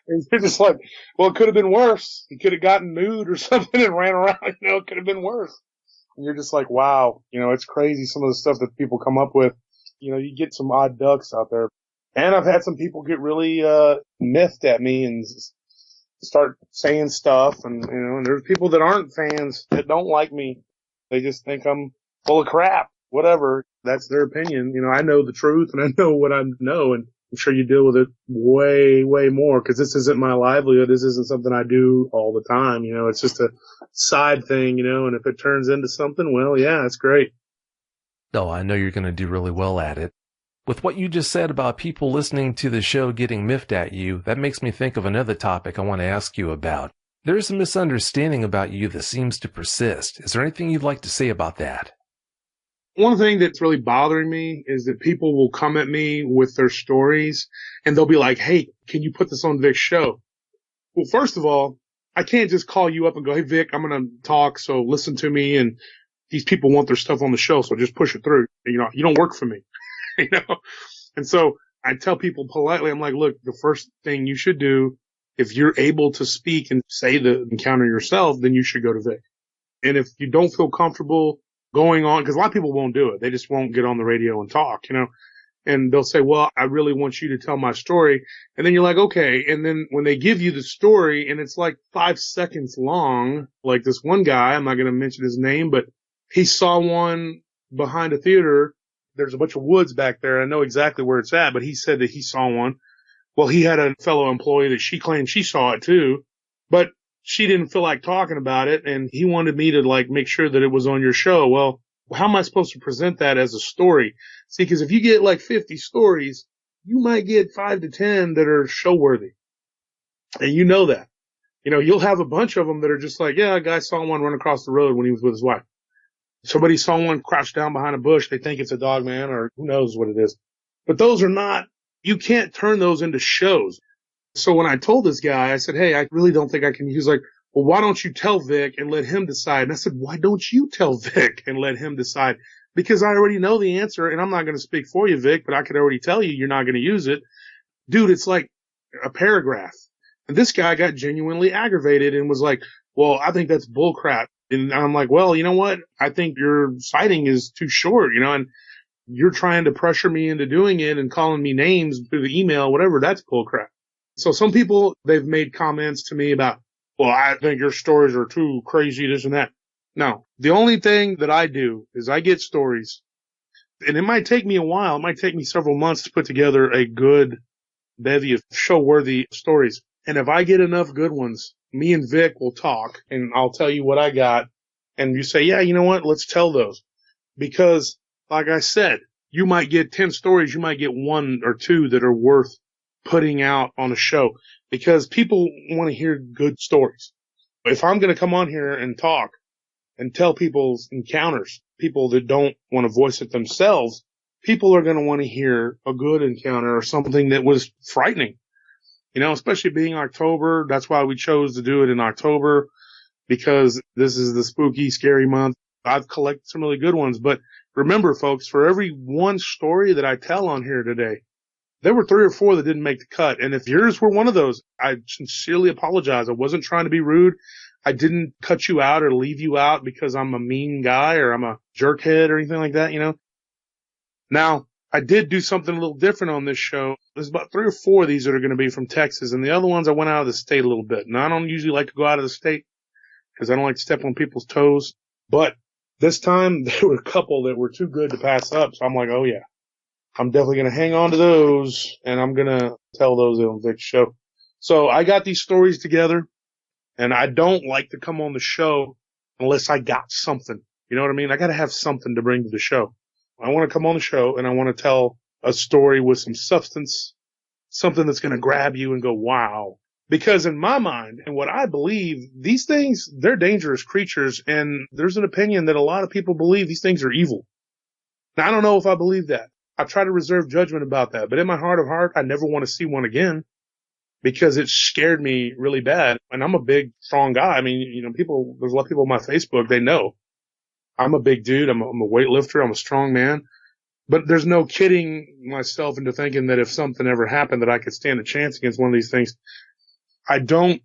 And you're just like, well, it could have been worse. He could have gotten nude or something and ran around. You know, it could have been worse. And you're just like, wow, you know, it's crazy some of the stuff that people come up with. You know, you get some odd ducks out there. And I've had some people get really miffed at me and start saying stuff. And, you know, and there's people that aren't fans that don't like me. They just think I'm full of crap. Whatever. That's their opinion. You know, I know the truth and I know what I know. And I'm sure you deal with it way, way more, because this isn't my livelihood. This isn't something I do all the time. You know, it's just a side thing, you know, and if it turns into something, well, yeah, it's great. Oh, I know you're going to do really well at it. With what you just said about people listening to the show getting miffed at you, that makes me think of another topic I want to ask you about. There's a misunderstanding about you that seems to persist. Is there anything you'd like to say about that? One thing that's really bothering me is that people will come at me with their stories and they'll be like, hey, can you put this on Vic's show? Well, first of all, I can't just call you up and go, hey, Vic, I'm going to talk, so listen to me. And these people want their stuff on the show, so just push it through. You know, you don't work for me, you know? And so I tell people politely, I'm like, look, the first thing you should do, if you're able to speak and say the encounter yourself, then you should go to Vic. And if you don't feel comfortable going on, because a lot of people won't do it. They just won't get on the radio and talk, you know, and they'll say, well, I really want you to tell my story. And then you're like, okay. And then when they give you the story and it's like 5 seconds long, like this one guy, I'm not going to mention his name, but he saw one behind a theater. There's a bunch of woods back there. I know exactly where it's at, but he said that he saw one. Well, he had a fellow employee that she claimed she saw it too, but she didn't feel like talking about it, and he wanted me to, like, make sure that it was on your show. Well, how am I supposed to present that as a story? See, because if you get, like, 50 stories, you might get 5 to 10 that are show-worthy. And you know that. You know, you'll have a bunch of them that are just like, yeah, a guy saw one run across the road when he was with his wife. Somebody saw one crouched down behind a bush. They think it's a dog man, or who knows what it is. But those are not, you can't turn those into shows. So when I told this guy, I said, hey, I really don't think I can. He was like, well, why don't you tell Vic and let him decide? And I said, why don't you tell Vic and let him decide? Because I already know the answer, and I'm not going to speak for you, Vic, but I could already tell you you're not going to use it. Dude, it's like a paragraph. And this guy got genuinely aggravated and was like, well, I think that's bullcrap. And I'm like, well, you know what? I think your citing is too short, you know, and you're trying to pressure me into doing it and calling me names through the email, whatever. That's bullcrap. So some people, they've made comments to me about, well, I think your stories are too crazy, this and that. No, the only thing that I do is I get stories, and it might take me a while. It might take me several months to put together a good bevy of show-worthy stories. And if I get enough good ones, me and Vic will talk, and I'll tell you what I got. And you say, yeah, you know what? Let's tell those. Because, like I said, you might get 10 stories. You might get 1 or 2 that are worth putting out on a show, because people want to hear good stories. If I'm going to come on here and talk and tell people's encounters, people that don't want to voice it themselves, people are going to want to hear a good encounter or something that was frightening. You know, especially being October. That's why we chose to do it in October, because this is the spooky, scary month. I've collected some really good ones. But remember, folks, for every one story that I tell on here today, there were 3 or 4 that didn't make the cut. And if yours were one of those, I sincerely apologize. I wasn't trying to be rude. I didn't cut you out or leave you out because I'm a mean guy or I'm a jerkhead or anything like that, you know. Now, I did do something a little different on this show. There's about 3 or 4 of these that are going to be from Texas, and the other ones I went out of the state a little bit. Now, I don't usually like to go out of the state because I don't like to step on people's toes, but this time there were a couple that were too good to pass up, so I'm like, oh yeah, I'm definitely going to hang on to those, and I'm going to tell those on Vic's show. So I got these stories together, and I don't like to come on the show unless I got something. You know what I mean? I got to have something to bring to the show. I want to come on the show and I want to tell a story with some substance, something that's going to grab you and go, wow. Because in my mind and what I believe, these things, they're dangerous creatures. And there's an opinion that a lot of people believe these things are evil. Now, I don't know if I believe that. I try to reserve judgment about that. But in my heart of heart, I never want to see one again because it scared me really bad. And I'm a big, strong guy. I mean, you know, there's a lot of people on my Facebook, they know. I'm a big dude. I'm a weightlifter. I'm a strong man. But there's no kidding myself into thinking that if something ever happened that I could stand a chance against one of these things. I don't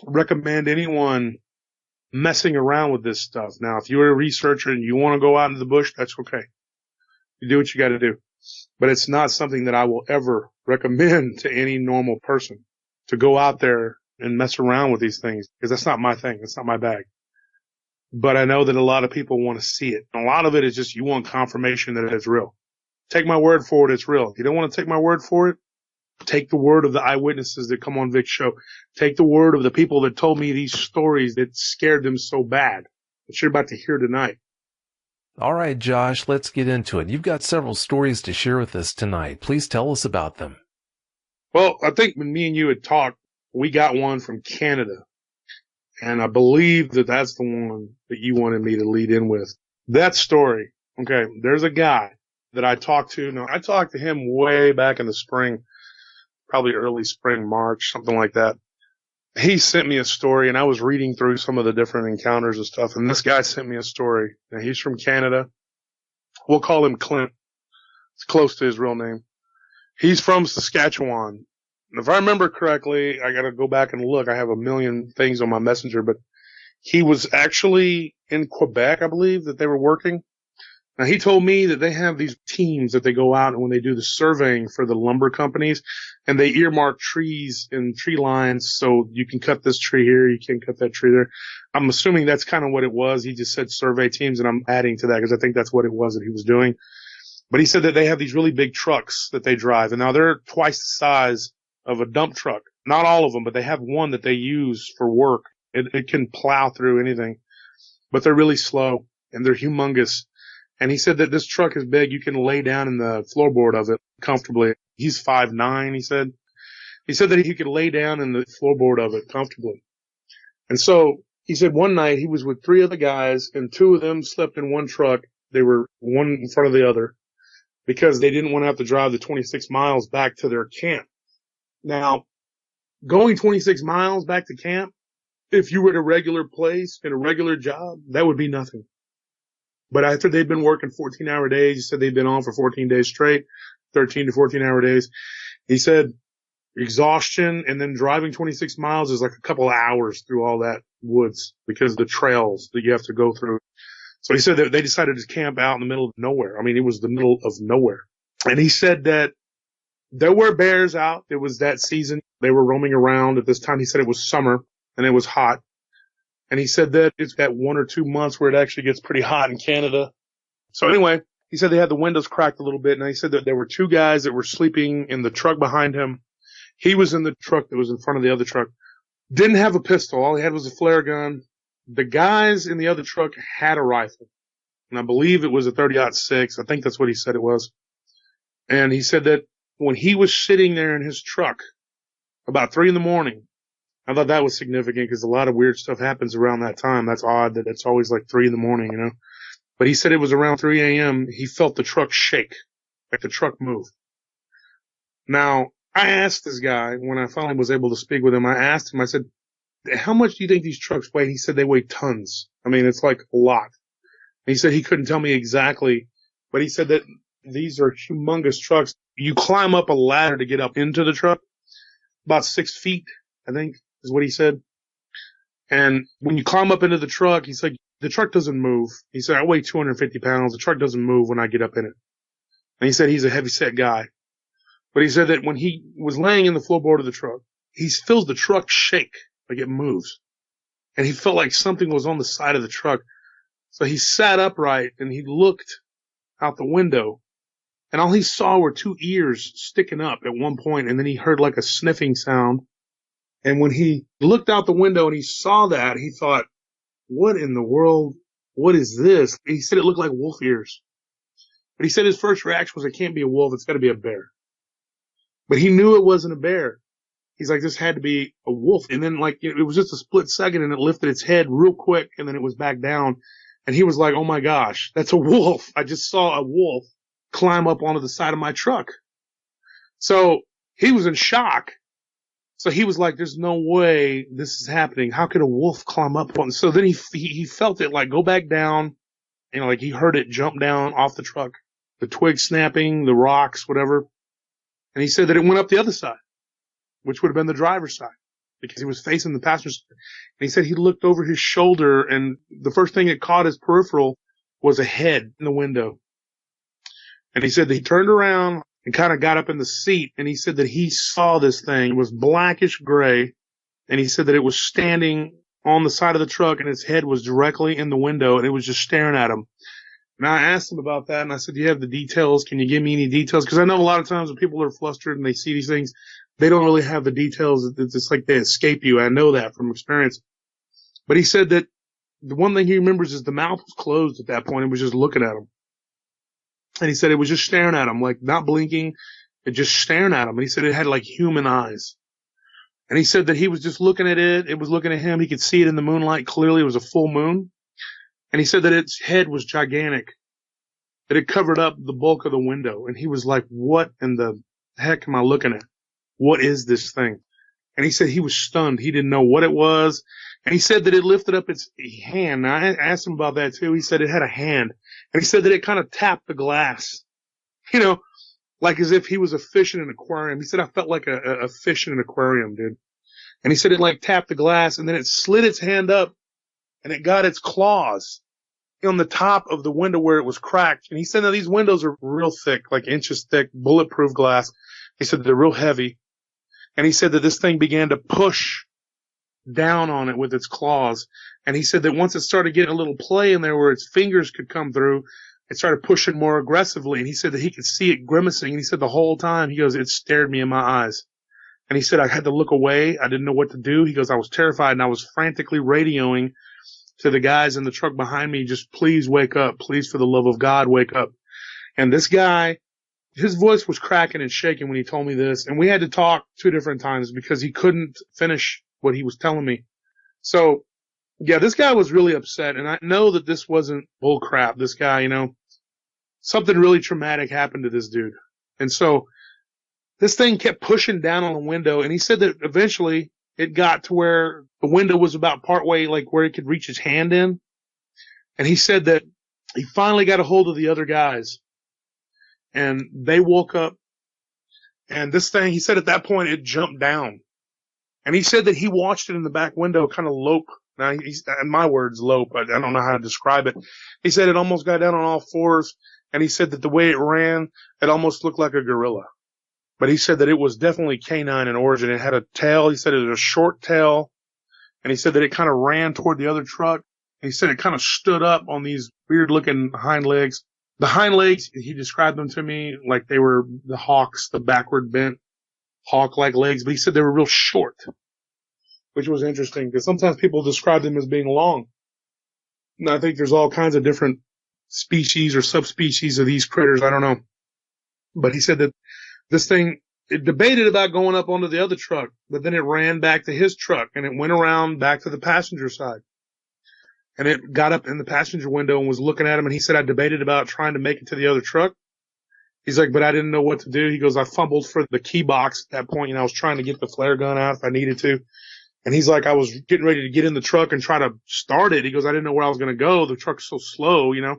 recommend anyone messing around with this stuff. Now, if you're a researcher and you want to go out into the bush, that's okay. You do what you got to do. But it's not something that I will ever recommend to any normal person to go out there and mess around with these things because that's not my thing. That's not my bag. But I know that a lot of people want to see it. A lot of it is just you want confirmation that it's real. Take my word for it, it's real. If you don't want to take my word for it, take the word of the eyewitnesses that come on Vic's show. Take the word of the people that told me these stories that scared them so bad that you're about to hear tonight. All right, Josh, let's get into it. You've got several stories to share with us tonight. Please tell us about them. Well, I think when me and you had talked, we got one from Canada. And I believe that that's the one that you wanted me to lead in with. That story, okay, there's a guy that I talked to. Now, I talked to him way back in the spring, probably early spring, March, something like that. He sent me a story, and I was reading through some of the different encounters and stuff, and this guy sent me a story. Now, he's from Canada. We'll call him Clint. It's close to his real name. He's from Saskatchewan. If I remember correctly, I got to go back and look. I have a million things on my messenger, but he was actually in Quebec, I believe, that they were working. Now, he told me that they have these teams that they go out and when they do the surveying for the lumber companies, and they earmark trees and tree lines so you can cut this tree here, you can't cut that tree there. I'm assuming that's kind of what it was. He just said survey teams, and I'm adding to that because I think that's what it was that he was doing. But he said that they have these really big trucks that they drive, and now they're twice the size of a dump truck. Not all of them, but they have one that they use for work. It can plow through anything, but they're really slow and they're humongous. And he said that this truck is big. You can lay down in the floorboard of it comfortably. He's 5'9", he said. He said that he could lay down in the floorboard of it comfortably. And so he said one night he was with 3 other guys and 2 of them slept in one truck. They were one in front of the other because they didn't want to have to drive the 26 miles back to their camp. Now, going 26 miles back to camp, if you were at a regular place in a regular job, that would be nothing. But after they'd been working 14-hour days, he said they'd been on for 14 days straight, 13 to 14-hour days. He said exhaustion and then driving 26 miles is like a couple of hours through all that woods because of the trails that you have to go through. So he said that they decided to camp out in the middle of nowhere. I mean, it was the middle of nowhere. And he said that there were bears out. It was that season. They were roaming around at this time. He said it was summer and it was hot. And he said that it's that 1 or 2 months where it actually gets pretty hot in Canada. So anyway, he said they had the windows cracked a little bit. And he said that there were 2 guys that were sleeping in the truck behind him. He was in the truck that was in front of the other truck. Didn't have a pistol. All he had was a flare gun. The guys in the other truck had a rifle. And I believe it was a 30-06. I think that's what he said it was. And he said that when he was sitting there in his truck about 3 a.m, I thought that was significant because a lot of weird stuff happens around that time. That's odd that it's always like 3 a.m, you know. But he said it was around 3 a.m. He felt the truck shake, like the truck moved. Now, I asked this guy when I finally was able to speak with him, I asked him, I said, how much do you think these trucks weigh? He said they weigh tons. I mean, it's like a lot. And he said he couldn't tell me exactly, but he said that these are humongous trucks. You climb up a ladder to get up into the truck, about 6 feet, I think is what he said. And when you climb up into the truck, he's like, the truck doesn't move. He said, I weigh 250 pounds. The truck doesn't move when I get up in it. And he said he's a heavy set guy. But he said that when he was laying in the floorboard of the truck, he feels the truck shake, like it moves. And he felt like something was on the side of the truck. So he sat upright and he looked out the window. And all he saw were 2 ears sticking up at one point, and then he heard like a sniffing sound. And when he looked out the window and he saw that, he thought, what in the world? What is this? He said it looked like wolf ears. But he said his first reaction was, it can't be a wolf, it's got to be a bear. But he knew it wasn't a bear. He's like, this had to be a wolf. And then like it was just a split second and it lifted its head real quick and then it was back down. And he was like, oh my gosh, that's a wolf. I just saw a wolf climb up onto the side of my truck. So he was in shock. So he was like, there's no way this is happening. How could a wolf climb up on? So then he felt it like go back down. You know, like he heard it jump down off the truck, the twigs snapping, the rocks, whatever. And he said that it went up the other side, which would have been the driver's side because he was facing the passenger side. And he said he looked over his shoulder and the first thing that caught his peripheral was a head in the window. And he said that he turned around and kind of got up in the seat, and he said that he saw this thing. It was blackish gray, and he said that it was standing on the side of the truck, and its head was directly in the window, and it was just staring at him. And I asked him about that, and I said, do you have the details? Can you give me any details? Because I know a lot of times when people are flustered and they see these things, they don't really have the details. It's like they escape you. I know that from experience. But he said that the one thing he remembers is the mouth was closed at that point. It was just looking at him. And he said it was just staring at him, like not blinking, it just staring at him. And he said it had like human eyes. And he said that he was just looking at it. It was looking at him. He could see it in the moonlight. Clearly, it was a full moon. And he said that its head was gigantic, that it covered up the bulk of the window. And he was like, what in the heck am I looking at? What is this thing? And he said he was stunned. He didn't know what it was. And he said that it lifted up its hand. Now, I asked him about that too. He said it had a hand. And he said that it kind of tapped the glass, you know, like as if he was a fish in an aquarium. He said, I felt like a fish in an aquarium, dude. And he said it like tapped the glass and then it slid its hand up and it got its claws on the top of the window where it was cracked. And he said, now these windows are real thick, like inches thick, bulletproof glass. He said they're real heavy. And he said that this thing began to push down on it with its claws. And he said that once it started getting a little play in there where its fingers could come through, it started pushing more aggressively. And he said that he could see it grimacing. And he said the whole time, he goes, it stared me in my eyes. And he said, I had to look away. I didn't know what to do. He goes, I was terrified and I was frantically radioing to the guys in the truck behind me, just please wake up. Please, for the love of God, wake up. And this guy, his voice was cracking and shaking when he told me this. And we had to talk 2 different times because he couldn't finish what he was telling me. So, yeah, this guy was really upset. And I know that this wasn't bull crap. This guy, you know, something really traumatic happened to this dude. And so this thing kept pushing down on the window. And he said that eventually it got to where the window was about partway, like where he could reach his hand in. And he said that he finally got a hold of the other guys. And they woke up. And this thing, he said at that point, it jumped down. And he said that he watched it in the back window kind of lope. Now, in my words, lope. I don't know how to describe it. He said it almost got down on all fours. And he said that the way it ran, it almost looked like a gorilla. But he said that it was definitely canine in origin. It had a tail. He said it was a short tail. And he said that it kind of ran toward the other truck. And he said it kind of stood up on these weird-looking hind legs. The hind legs, he described them to me like they were the hawks, the backward bent hawk-like legs. But he said they were real short, which was interesting because sometimes people describe them as being long. And I think there's all kinds of different species or subspecies of these critters. I don't know. But he said that this thing, it debated about going up onto the other truck, but then it ran back to his truck and it went around back to the passenger side. And it got up in the passenger window and was looking at him. And he said, I debated about trying to make it to the other truck. He's like, but I didn't know what to do. He goes, I fumbled for the key box at that point. You know, I was trying to get the flare gun out if I needed to. And he's like, I was getting ready to get in the truck and try to start it. He goes, I didn't know where I was going to go. The truck's so slow, you know.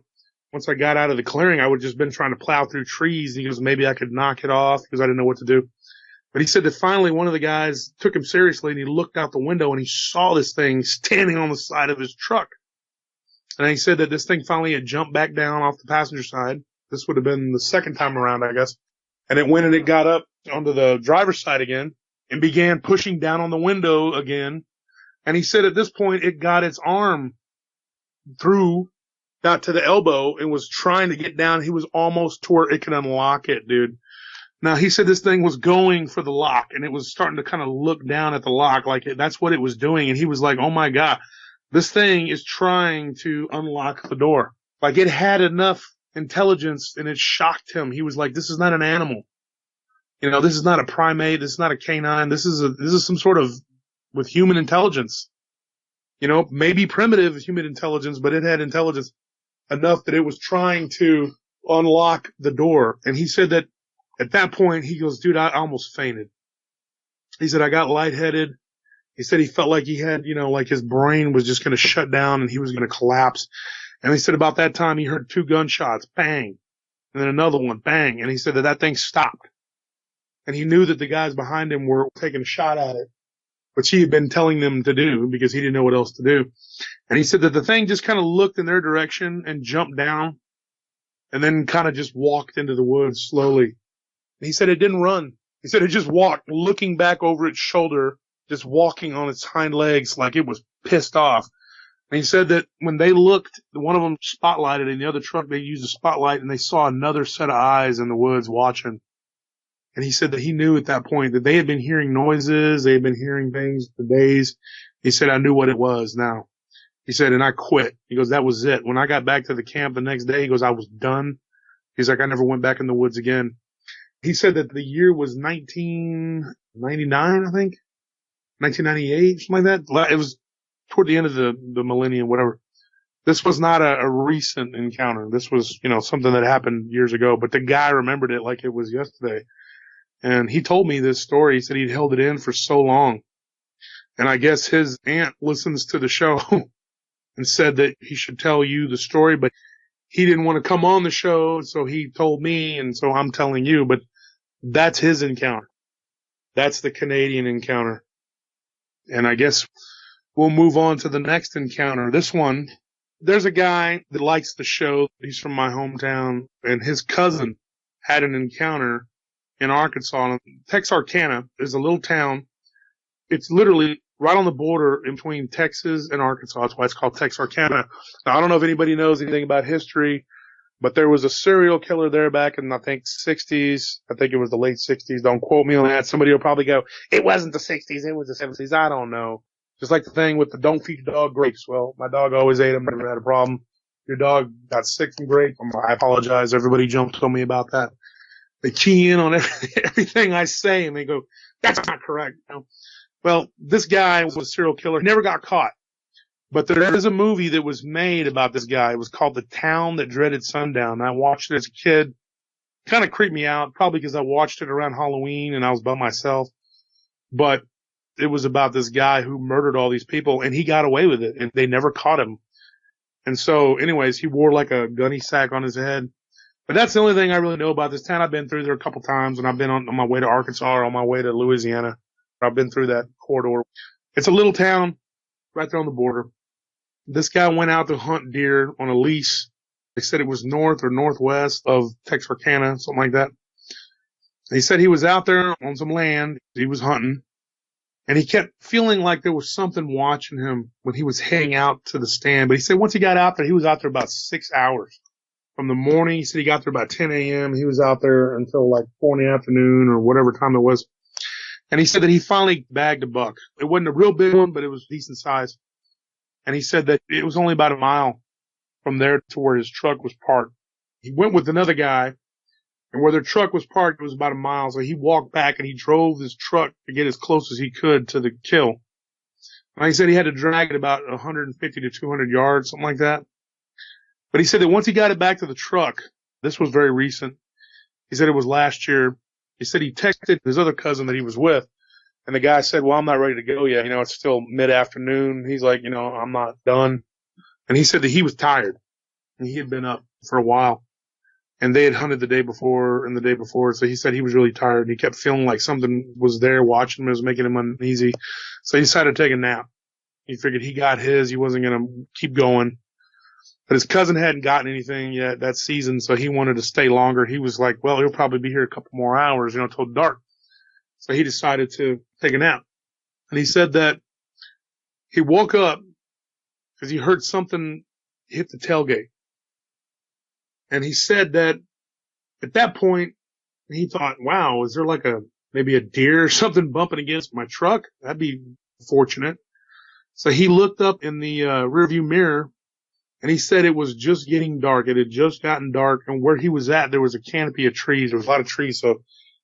Once I got out of the clearing, I would just been trying to plow through trees. He goes, maybe I could knock it off because I didn't know what to do. But he said that finally one of the guys took him seriously, and he looked out the window and he saw this thing standing on the side of his truck. And he said that this thing finally had jumped back down off the passenger side. This would have been the second time around, I guess. And it went and it got up onto the driver's side again and began pushing down on the window again. And he said at this point it got its arm through, got to the elbow, and was trying to get down. He was almost to where it could unlock it, dude. Now, he said this thing was going for the lock, and it was starting to kind of look down at the lock like that's what it was doing. And he was like, oh, my God, this thing is trying to unlock the door. Like, it had enough intelligence, and it shocked him. He was like, this is not an animal. You know, this is not a primate. This is not a canine. This is some sort of with human intelligence. You know, maybe primitive human intelligence, but it had intelligence enough that it was trying to unlock the door. And he said that at that point, he goes, dude, I almost fainted. He said, I got lightheaded. He said he felt like he had, you know, like his brain was just going to shut down and he was going to collapse. And he said about that time he heard 2 gunshots, bang, and then another one, bang. And he said that thing stopped. And he knew that the guys behind him were taking a shot at it, which he had been telling them to do because he didn't know what else to do. And he said that the thing just kind of looked in their direction and jumped down and then kind of just walked into the woods slowly. And he said it didn't run. He said it just walked, looking back over its shoulder, just walking on its hind legs like it was pissed off. And he said that when they looked, one of them spotlighted in the other truck, they used a spotlight and they saw another set of eyes in the woods watching. And he said that he knew at that point that they had been hearing noises, they had been hearing things for days. He said, I knew what it was now. He said, and I quit. He goes, that was it. When I got back to the camp the next day, he goes, I was done. He's like, I never went back in the woods again. He said that the year was 1999, I think. 1998, something like that. It was toward the end of the millennium, whatever. This was not a recent encounter. This was, you know, something that happened years ago, but the guy remembered it like it was yesterday. And he told me this story. He said he'd held it in for so long. And I guess his aunt listens to the show and said that he should tell you the story, but he didn't want to come on the show, so he told me, and so I'm telling you. But that's his encounter. That's the Canadian encounter. And I guess we'll move on to the next encounter. This one, there's a guy that likes the show. He's from my hometown, and his cousin had an encounter in Arkansas. Texarkana is a little town. It's literally right on the border in between Texas and Arkansas. That's why it's called Texarkana. Now, I don't know if anybody knows anything about history, but there was a serial killer there back in, I think, 60s. I think it was the late 60s. Don't quote me on that. Somebody will probably go, it wasn't the 60s, it was the 70s. I don't know. Just like the thing with the don't feed your dog grapes. Well, my dog always ate them, never had a problem. Your dog got sick from grapes. I apologize. Everybody jumped on me about that. They key in on everything I say, and they go, that's not correct. You know? Well, this guy was a serial killer. He never got caught. But there is a movie that was made about this guy. It was called The Town That Dreaded Sundown. I watched it as a kid. Kind of creeped me out, probably because I watched it around Halloween and I was by myself. But it was about this guy who murdered all these people, and he got away with it, and they never caught him. And so, anyways, he wore like a gunny sack on his head. But that's the only thing I really know about this town. I've been through there a couple times when I've been on my way to Arkansas or on my way to Louisiana. I've been through that corridor. It's a little town right there on the border. This guy went out to hunt deer on a lease. They said it was north or northwest of Texarkana, something like that. He said he was out there on some land. He was hunting. And he kept feeling like there was something watching him when he was heading out to the stand. But he said once he got out there, he was out there about 6 hours. From the morning, he said he got there about 10 a.m. He was out there until like 4 in the afternoon or whatever time it was. And he said that he finally bagged a buck. It wasn't a real big one, but it was decent size. And he said that it was only about a mile from there to where his truck was parked. He went with another guy, and where their truck was parked, it was about a mile. So he walked back and he drove his truck to get as close as he could to the kill. And he said he had to drag it about 150 to 200 yards, something like that. But he said that once he got it back to the truck, this was very recent. He said it was last year. He said he texted his other cousin that he was with And the guy said, well, I'm not ready to go yet. It's still mid-afternoon. He's like, I'm not done. And he said that he was tired. And he had been up for a while. And they had hunted the day before and the day before. So he said he was really tired. And he kept feeling like something was there watching him. It was making him uneasy. So he decided to take a nap. He figured he got his. He wasn't going to keep going. But his cousin hadn't gotten anything yet that season, so he wanted to stay longer. He was like, well, he'll probably be here a couple more hours, till dark. So he decided to take a nap. And he said that he woke up because he heard something hit the tailgate. And he said that at that point, he thought, wow, is there like maybe a deer or something bumping against my truck? That'd be fortunate. So he looked up in the rearview mirror, and he said it was just getting dark. It had just gotten dark, and where he was at, there was a canopy of trees. There was a lot of trees, so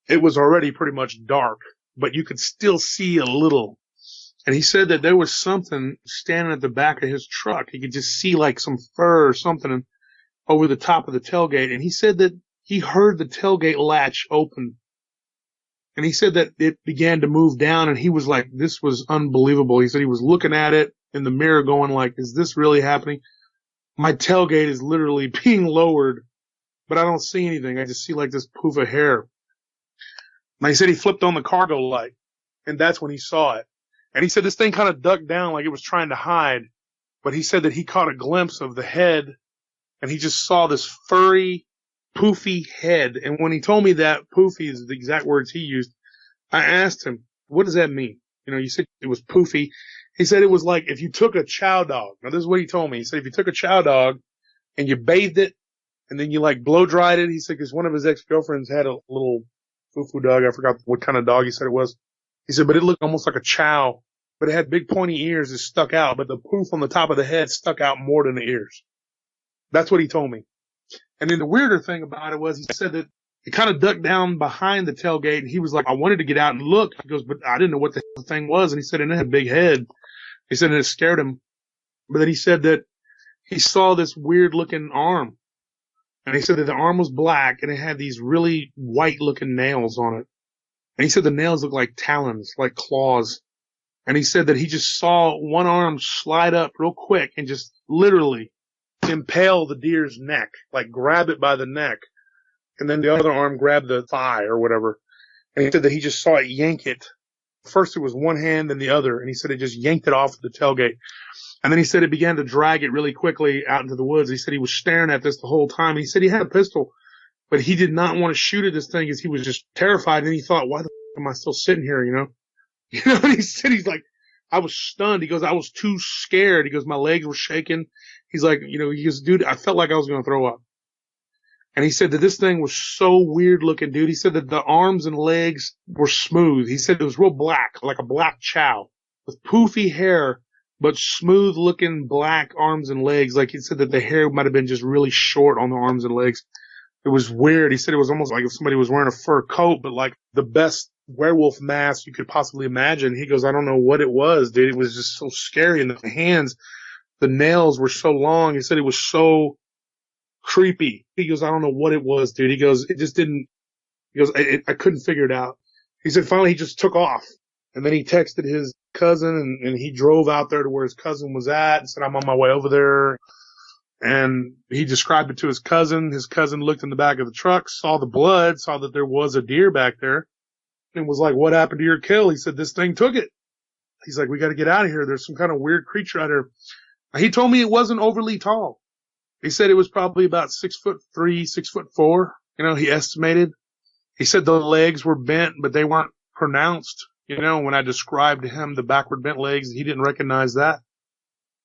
it was already pretty much dark, but you could still see a little. And he said that there was something standing at the back of his truck. He could just see like some fur or something over the top of the tailgate. And he said that he heard the tailgate latch open. And he said that it began to move down, and he was like, this was unbelievable. He said he was looking at it in the mirror going like, is this really happening? My tailgate is literally being lowered, but I don't see anything. I just see like this poof of hair. And he said he flipped on the cargo light, and that's when he saw it. And he said this thing kind of ducked down like it was trying to hide, but he said that he caught a glimpse of the head, and he just saw this furry, poofy head. And when he told me that, poofy is the exact words he used, I asked him, what does that mean? You said it was poofy. He said it was like if you took a chow dog. Now, this is what he told me. He said if you took a chow dog and you bathed it and then you like blow dried it, he said, because one of his ex-girlfriends had a little foo-foo dog. I forgot what kind of dog he said it was. He said, but it looked almost like a chow, but it had big pointy ears that stuck out, but the poof on the top of the head stuck out more than the ears. That's what he told me. And then the weirder thing about it was he said that it kind of ducked down behind the tailgate, and he was like, I wanted to get out and look. He goes, but I didn't know what the hell the thing was. And he said, and it had a big head. He said, and it scared him. But then he said that he saw this weird looking arm. And he said that the arm was black, and it had these really white looking nails on it. And he said the nails looked like talons, like claws. And he said that he just saw one arm slide up real quick and just literally impale the deer's neck, like grab it by the neck. And then the other arm grabbed the thigh or whatever. And he said that he just saw it yank it. First it was one hand, then the other. And he said it just yanked it off the tailgate. And then he said it began to drag it really quickly out into the woods. He said he was staring at this the whole time. And he said he had a pistol, but he did not want to shoot at this thing because he was just terrified. And he thought, why the f- am I still sitting here, and he said, he's like, I was stunned. He goes, I was too scared. He goes, my legs were shaking. He's like, he goes, dude, I felt like I was going to throw up. And he said that this thing was so weird looking, dude. He said that the arms and legs were smooth. He said it was real black, like a black chow with poofy hair, but smooth looking black arms and legs. Like he said that the hair might have been just really short on the arms and legs. It was weird. He said it was almost like if somebody was wearing a fur coat, but like the best werewolf mask you could possibly imagine. He goes, I don't know what it was, dude. It was just so scary. And the hands, the nails were so long. He said it was so creepy. He goes, I don't know what it was, dude. He goes, it just didn't, he goes, I couldn't figure it out. He said finally he just took off. And then he texted his cousin and he drove out there to where his cousin was at and said, I'm on my way over there. And he described it to his cousin. His cousin looked in the back of the truck, saw the blood, saw that there was a deer back there, and was like, what happened to your kill? He said, this thing took it. He's like, we got to get out of here. There's some kind of weird creature out here. He told me it wasn't overly tall. He said it was probably about 6'3", 6'4", he estimated. He said the legs were bent, but they weren't pronounced. When I described to him the backward bent legs, he didn't recognize that.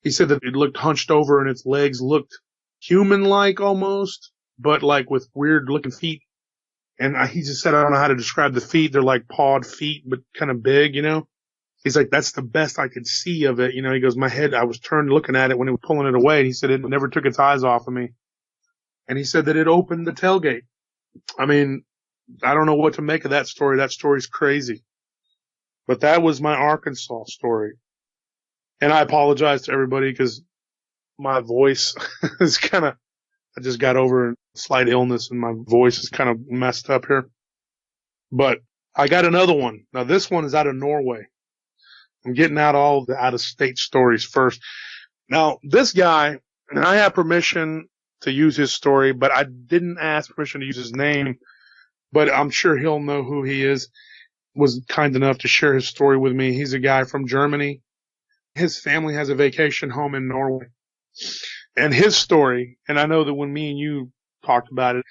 He said that it looked hunched over and its legs looked human-like almost, but like with weird looking feet. And he just said, I don't know how to describe the feet. They're like pawed feet, but kind of big, He's like, that's the best I could see of it. He goes, my head, I was turned looking at it when it was pulling it away. And he said it never took its eyes off of me. And he said that it opened the tailgate. I mean, I don't know what to make of that story. That story's crazy. But that was my Arkansas story. And I apologize to everybody because my voice is I just got over a slight illness and my voice is kind of messed up here. But I got another one. Now, this one is out of Norway. I'm getting out all the out-of-state stories first. Now, this guy, and I have permission to use his story, but I didn't ask permission to use his name, but I'm sure he'll know who he is, was kind enough to share his story with me. He's a guy from Germany. His family has a vacation home in Norway. And his story, and I know that when me and you talked about it,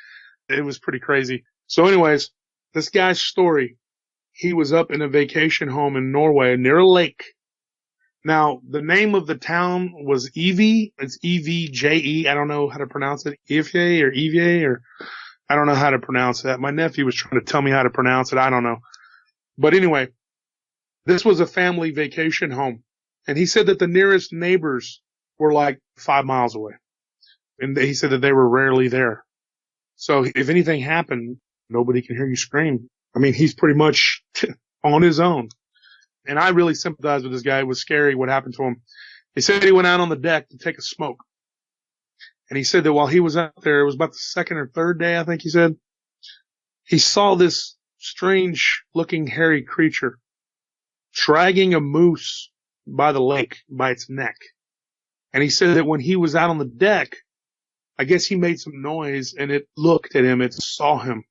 it was pretty crazy. So anyways, this guy's story, he was up in a vacation home in Norway near a lake. Now, the name of the town was Evie. It's E-V-J-E. I don't know how to pronounce it. Evie, or I don't know how to pronounce that. My nephew was trying to tell me how to pronounce it. I don't know. But anyway, this was a family vacation home. And he said that the nearest neighbors were like 5 miles away. And he said that they were rarely there. So if anything happened, nobody can hear you scream. I mean, he's pretty much on his own. And I really sympathize with this guy. It was scary what happened to him. He said he went out on the deck to take a smoke. And he said that while he was out there, it was about the second or third day, I think he said, he saw this strange looking hairy creature dragging a moose by the lake by its neck. And he said that when he was out on the deck, I guess he made some noise and it looked at him. It saw him.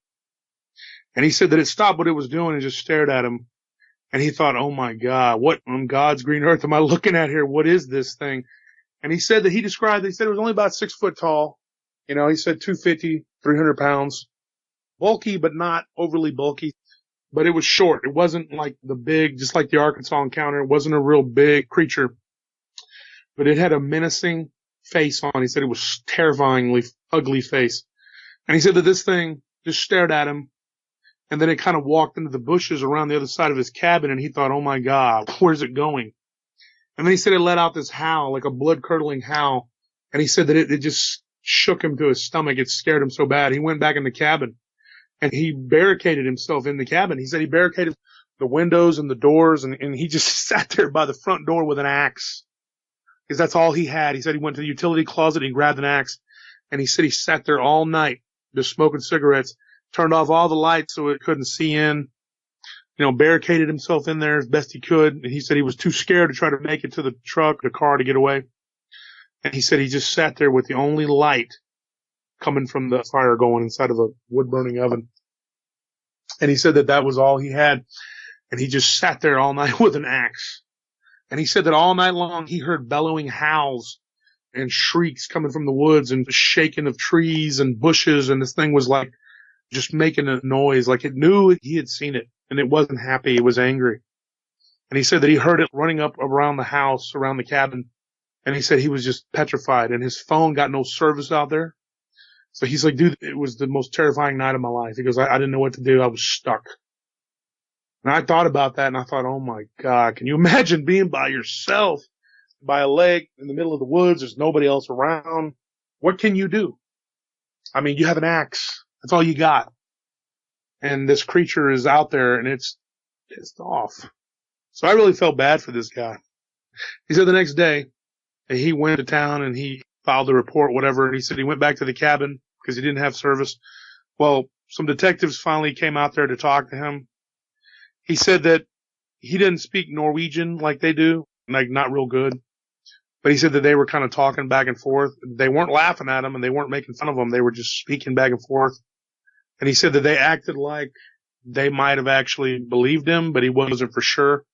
And he said that it stopped what it was doing and just stared at him. And he thought, oh my God, what on God's green earth am I looking at here? What is this thing? And he said that he said it was only about 6 foot tall. You know, he said 250, 300 pounds. Bulky, but not overly bulky. But it was short. It wasn't like the big, just like the Arkansas encounter. It wasn't a real big creature. But it had a menacing face on. He said it was terrifyingly ugly face. And he said that this thing just stared at him. And then it kind of walked into the bushes around the other side of his cabin. And he thought, oh my God, where's it going? And then he said it let out this howl, like a blood-curdling howl. And he said that it just shook him to his stomach. It scared him so bad. He went back in the cabin. And he barricaded himself in the cabin. He said he barricaded the windows and the doors, and he just sat there by the front door with an axe. Because that's all he had. He said he went to the utility closet and he grabbed an axe. And he said he sat there all night just smoking cigarettes, turned off all the lights so it couldn't see in, you know, barricaded himself in there as best he could. And he said he was too scared to try to make it to the car to get away. And he said he just sat there with the only light coming from the fire going inside of a wood-burning oven. And he said that that was all he had. And he just sat there all night with an axe. And he said that all night long he heard bellowing howls and shrieks coming from the woods and the shaking of trees and bushes. And this thing was like just making a noise, like it knew he had seen it. And it wasn't happy. It was angry. And he said that he heard it running up around the house, around the cabin. And he said he was just petrified. And his phone got no service out there. So he's like, dude, it was the most terrifying night of my life. He goes, I didn't know what to do. I was stuck. And I thought about that and I thought, oh my God, can you imagine being by yourself by a lake in the middle of the woods? There's nobody else around. What can you do? I mean, you have an axe. That's all you got. And this creature is out there and it's pissed off. So I really felt bad for this guy. He said the next day he went to town and he filed a report, whatever. And he said he went back to the cabin because he didn't have service. Well, some detectives finally came out there to talk to him. He said that he didn't speak Norwegian like they do, like not real good. But he said that they were kind of talking back and forth. They weren't laughing at him and they weren't making fun of him. They were just speaking back and forth. And he said that they acted like they might have actually believed him, but he wasn't for sure.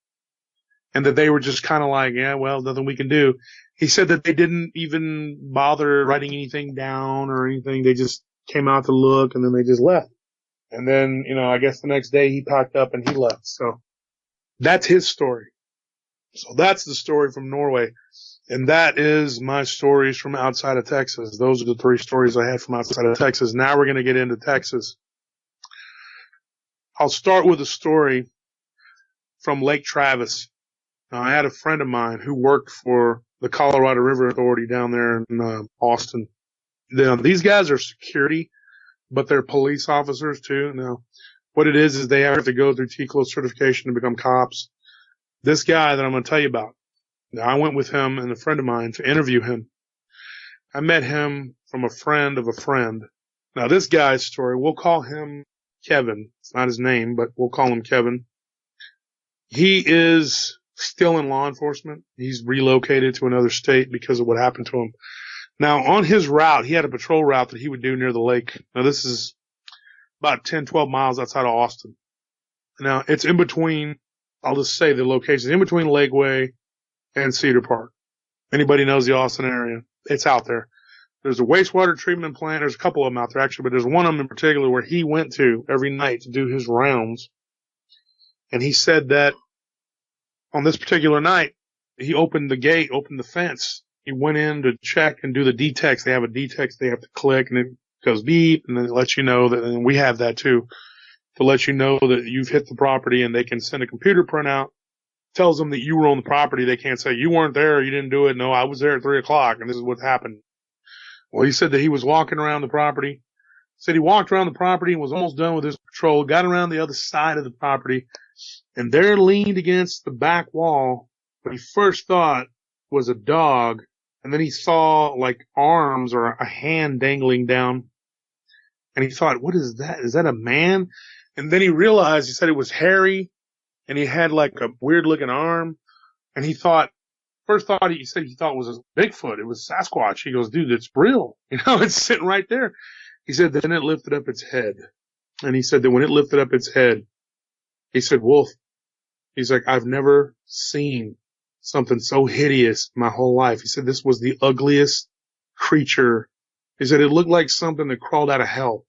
And that they were just kind of like, yeah, well, nothing we can do. He said that they didn't even bother writing anything down or anything. They just came out to look and then they just left. And then, you know, I guess the next day he packed up and he left. So that's his story. So that's the story from Norway. And that is my stories from outside of Texas. Those are the 3 stories I had from outside of Texas. Now we're going to get into Texas. I'll start with a story from Lake Travis. Now, I had a friend of mine who worked for the Colorado River Authority down there in Austin. Now, these guys are security, but they're police officers too. Now, what it is they have to go through TCLO certification to become cops. This guy that I'm going to tell you about, now, I went with him and a friend of mine to interview him. I met him from a friend of a friend. Now, this guy's story, we'll call him Kevin. It's not his name, but we'll call him Kevin. He is still in law enforcement. He's relocated to another state because of what happened to him. Now, on his route, he had a patrol route that he would do near the lake. Now, this is about 10, 12 miles outside of Austin. Now, it's in between, I'll just say the location, in between Lakeway and Cedar Park. Anybody knows the Austin area, it's out there. There's a wastewater treatment plant. There's a couple of them out there, actually, but there's one of them in particular where he went to every night to do his rounds. And he said that on this particular night, he opened the gate, opened the fence. He went in to check and do the detext. They have a detext they have to click, and it goes beep, and then it lets you know that, and we have that too, to let you know that you've hit the property, and they can send a computer printout, tells them that you were on the property. They can't say, you weren't there, you didn't do it. No, I was there at 3 o'clock, and this is what happened. Well, he said that he was walking around the property. Said he walked around the property and was almost done with his patrol, got around the other side of the property, and there leaned against the back wall what he first thought was a dog, and then he saw like arms or a hand dangling down, and he thought, what is that? Is that a man? And then he realized, he said it was hairy, and he had like a weird looking arm, and he thought, first thought he said he thought it was a Bigfoot. It was Sasquatch. He goes, dude, it's real. You know, it's sitting right there. He said then it lifted up its head. And he said that when it lifted up its head, he said, Wolf, he's like, I've never seen something so hideous my whole life. He said this was the ugliest creature. He said it looked like something that crawled out of hell.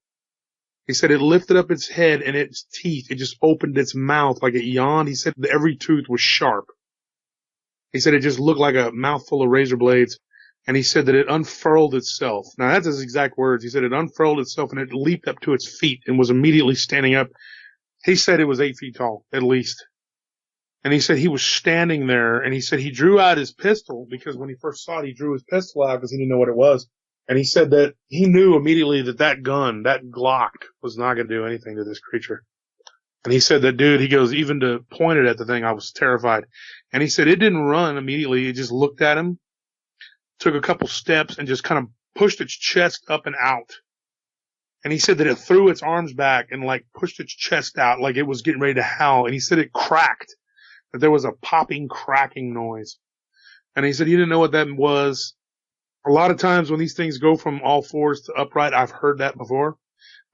He said it lifted up its head and its teeth, it just opened its mouth like it yawned. He said every tooth was sharp. He said it just looked like a mouthful of razor blades. And he said that it unfurled itself. Now, that's his exact words. He said it unfurled itself and it leaped up to its feet and was immediately standing up. He said it was 8 feet tall, at least. And he said he was standing there, and he said he drew out his pistol, because when he first saw it, he drew his pistol out because he didn't know what it was. And he said that he knew immediately that that gun, that Glock, was not going to do anything to this creature. And he said that, dude, he goes, even to point it at the thing, I was terrified. And he said it didn't run immediately. It just looked at him, took a couple steps, and just kind of pushed its chest up and out. And he said that it threw its arms back and like pushed its chest out like it was getting ready to howl. And he said it cracked, that there was a popping, cracking noise. And he said he didn't know what that was. A lot of times when these things go from all fours to upright, I've heard that before.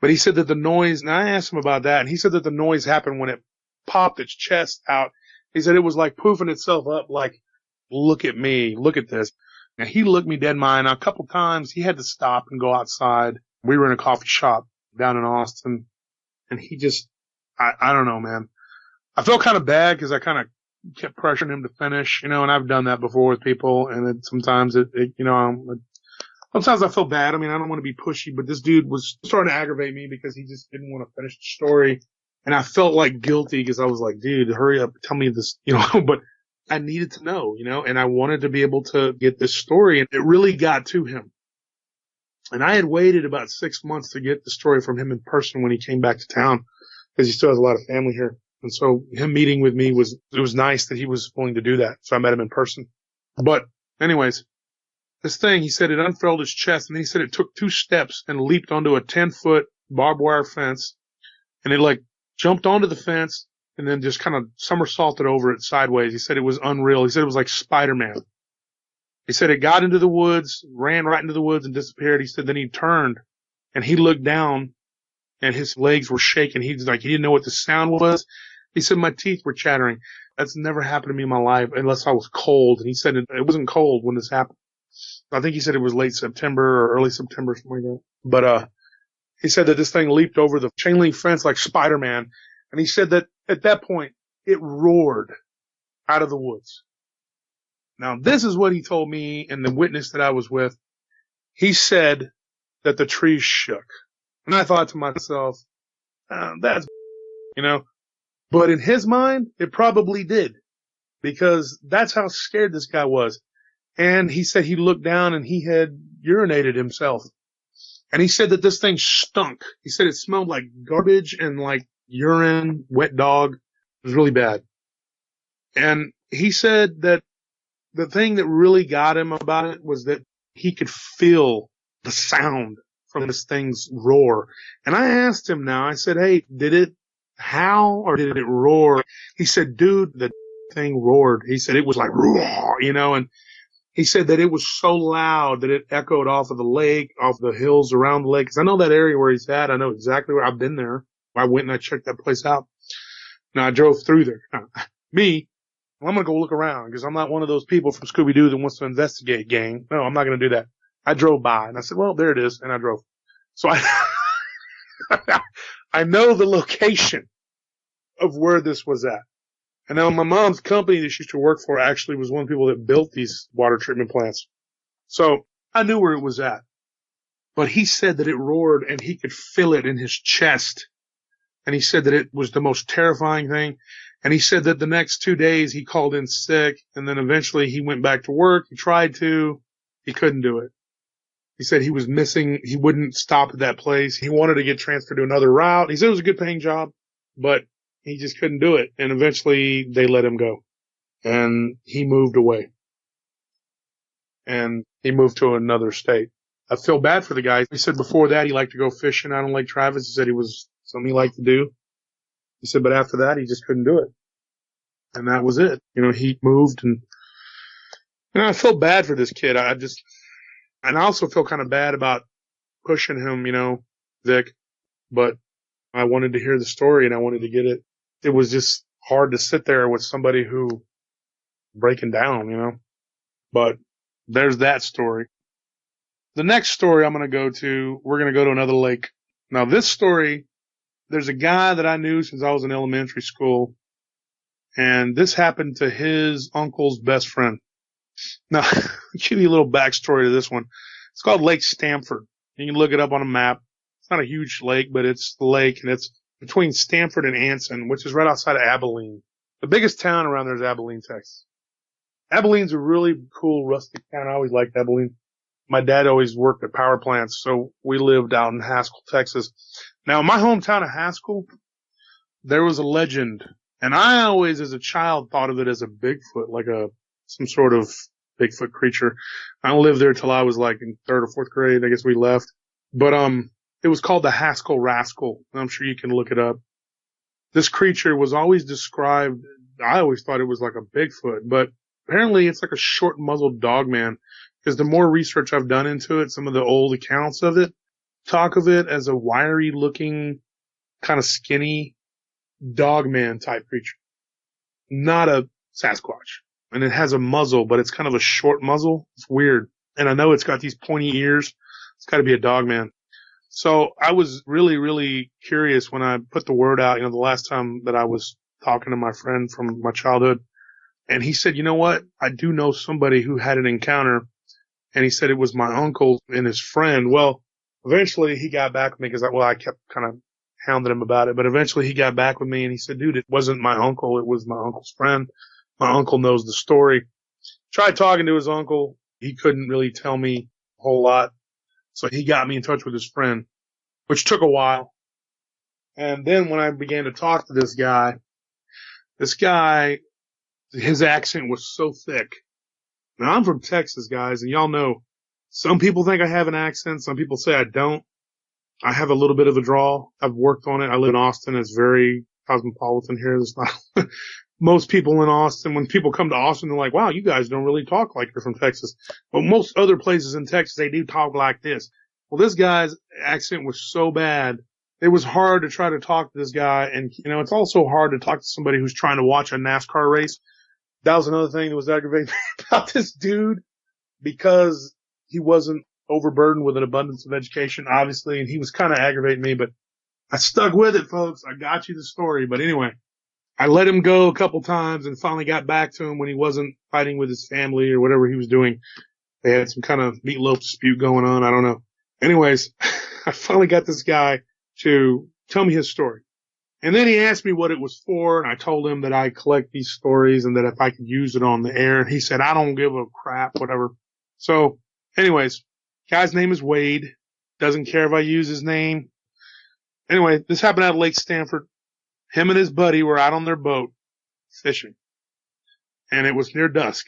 But he said that the noise, and I asked him about that, and he said that the noise happened when it popped its chest out. He said it was like poofing itself up like, look at me, look at this. And he looked me dead in my eye. Now, a couple times he had to stop and go outside. We were in a coffee shop down in Austin, and he just, I don't know, man. I felt kind of bad because I kind of kept pressuring him to finish, you know, and I've done that before with people, and sometimes sometimes I feel bad. I mean, I don't want to be pushy, but this dude was starting to aggravate me because he just didn't want to finish the story. And I felt like guilty because I was like, dude, hurry up, tell me this, you know, but I needed to know, you know, and I wanted to be able to get this story, and it really got to him. And I had waited about 6 months to get the story from him in person when he came back to town, because he still has a lot of family here. And so him meeting with me was nice that he was willing to do that. So I met him in person. But anyways, this thing, he said it unfurled his chest, and then he said it took 2 steps and leaped onto a 10-foot barbed wire fence, and it like jumped onto the fence and then just kind of somersaulted over it sideways. He said it was unreal. He said it was like Spider-Man. He said it got into the woods, ran right into the woods and disappeared. He said then he turned and he looked down and his legs were shaking. He was like, he didn't know what the sound was. He said my teeth were chattering. That's never happened to me in my life unless I was cold. And he said it wasn't cold when this happened. I think he said it was late September or early September, something like that. But he said that this thing leaped over the chain link fence like Spider-Man. And he said that at that point, it roared out of the woods. Now, this is what he told me and the witness that I was with. He said that the trees shook. And I thought to myself, that's, you know. But in his mind, it probably did. Because that's how scared this guy was. And he said he looked down and he had urinated himself. And he said that this thing stunk. He said it smelled like garbage and like urine, wet dog. It was really bad. And he said that the thing that really got him about it was that he could feel the sound from this thing's roar. And I asked him now, I said, hey, did it howl or did it roar? He said, dude, the thing roared. He said it was like, roar, and he said that it was so loud that it echoed off of the lake, off the hills around the lake. 'Cause I know that area where he's at. I know exactly where I've been there. I went and I checked that place out. Now I drove through there. Now, I'm going to go look around because I'm not one of those people from Scooby-Doo that wants to investigate, gang. No, I'm not going to do that. I drove by and I said, well, there it is. And I drove. So I know the location of where this was at. And now my mom's company that she used to work for actually was one of the people that built these water treatment plants. So I knew where it was at. But he said that it roared and he could feel it in his chest. And he said that it was the most terrifying thing. And he said that the next 2 days he called in sick, and then eventually he went back to work. He tried to. He couldn't do it. He said he was missing. He wouldn't stop at that place. He wanted to get transferred to another route. He said it was a good paying job, but he just couldn't do it. And eventually they let him go. And he moved away. And he moved to another state. I feel bad for the guy. He said before that he liked to go fishing out on Lake Travis. He said it was something he liked to do. He said, but after that, he just couldn't do it. And that was it. He moved and I feel bad for this kid. And I also feel kind of bad about pushing him, Vic, but I wanted to hear the story and I wanted to get it. It was just hard to sit there with somebody who breaking down, but there's that story. The next story we're going to go to another lake. Now this story, there's a guy that I knew since I was in elementary school, and this happened to his uncle's best friend. Now, I'll give you a little backstory to this one. It's called Lake Stamford. You can look it up on a map. It's not a huge lake, but it's the lake, and it's between Stamford and Anson, which is right outside of Abilene. The biggest town around there is Abilene, Texas. Abilene's a really cool, rustic town. I always liked Abilene. My dad always worked at power plants, so we lived out in Haskell, Texas. Now, in my hometown of Haskell, there was a legend, and I always, as a child, thought of it as a Bigfoot, like some sort of Bigfoot creature. I lived there till I was like in 3rd or 4th grade. I guess we left. But it was called the Haskell Rascal. I'm sure you can look it up. This creature was always described, I always thought it was like a Bigfoot, but apparently it's like a short-muzzled dog man. Because the more research I've done into it, some of the old accounts of it talk of it as a wiry-looking, kind of skinny dogman type creature. Not a Sasquatch. And it has a muzzle, but it's kind of a short muzzle. It's weird. And I know it's got these pointy ears. It's got to be a dogman. So I was really, really curious when I put the word out, the last time that I was talking to my friend from my childhood. And he said, you know what? I do know somebody who had an encounter. And he said it was my uncle and his friend. Well, eventually he got back with me because I kept kind of hounding him about it. But eventually he got back with me and he said, dude, it wasn't my uncle. It was my uncle's friend. My uncle knows the story. Tried talking to his uncle. He couldn't really tell me a whole lot. So he got me in touch with his friend, which took a while. And then when I began to talk to this guy, his accent was so thick. Now, I'm from Texas, guys, and y'all know some people think I have an accent. Some people say I don't. I have a little bit of a drawl. I've worked on it. I live in Austin. It's very cosmopolitan here. There's not most people in Austin. When people come to Austin, they're like, wow, you guys don't really talk like you're from Texas. But most other places in Texas, they do talk like this. Well, this guy's accent was so bad. It was hard to try to talk to this guy. And, it's also hard to talk to somebody who's trying to watch a NASCAR race. That was another thing that was aggravating about this dude, because he wasn't overburdened with an abundance of education, obviously, and he was kind of aggravating me, but I stuck with it, folks. I got you the story. But anyway, I let him go a couple times and finally got back to him when he wasn't fighting with his family or whatever he was doing. They had some kind of meatloaf dispute going on. I don't know. Anyways, I finally got this guy to tell me his story. And then he asked me what it was for, and I told him that I collect these stories and that if I could use it on the air. And he said, I don't give a crap, whatever. So, anyways, guy's name is Wade. Doesn't care if I use his name. Anyway, this happened out of Lake Stamford. Him and his buddy were out on their boat fishing. And it was near dusk.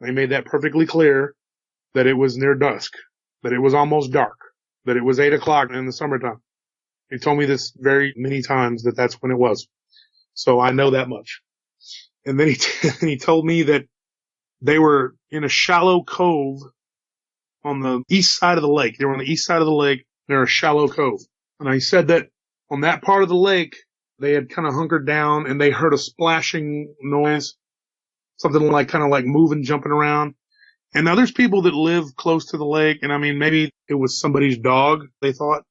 They made that perfectly clear that it was near dusk, that it was almost dark. that it was 8 o'clock in the summertime. He told me this very many times that that's when it was. So I know that much. And then he told me that they were in a shallow cove on the east side of the lake. They were on the east side of the lake. They're a shallow cove. And he said that on that part of the lake, they had kind of hunkered down and they heard a splashing noise, something like kind of like moving, jumping around. And now there's people that live close to the lake. And I mean, maybe it was somebody's dog, they thought.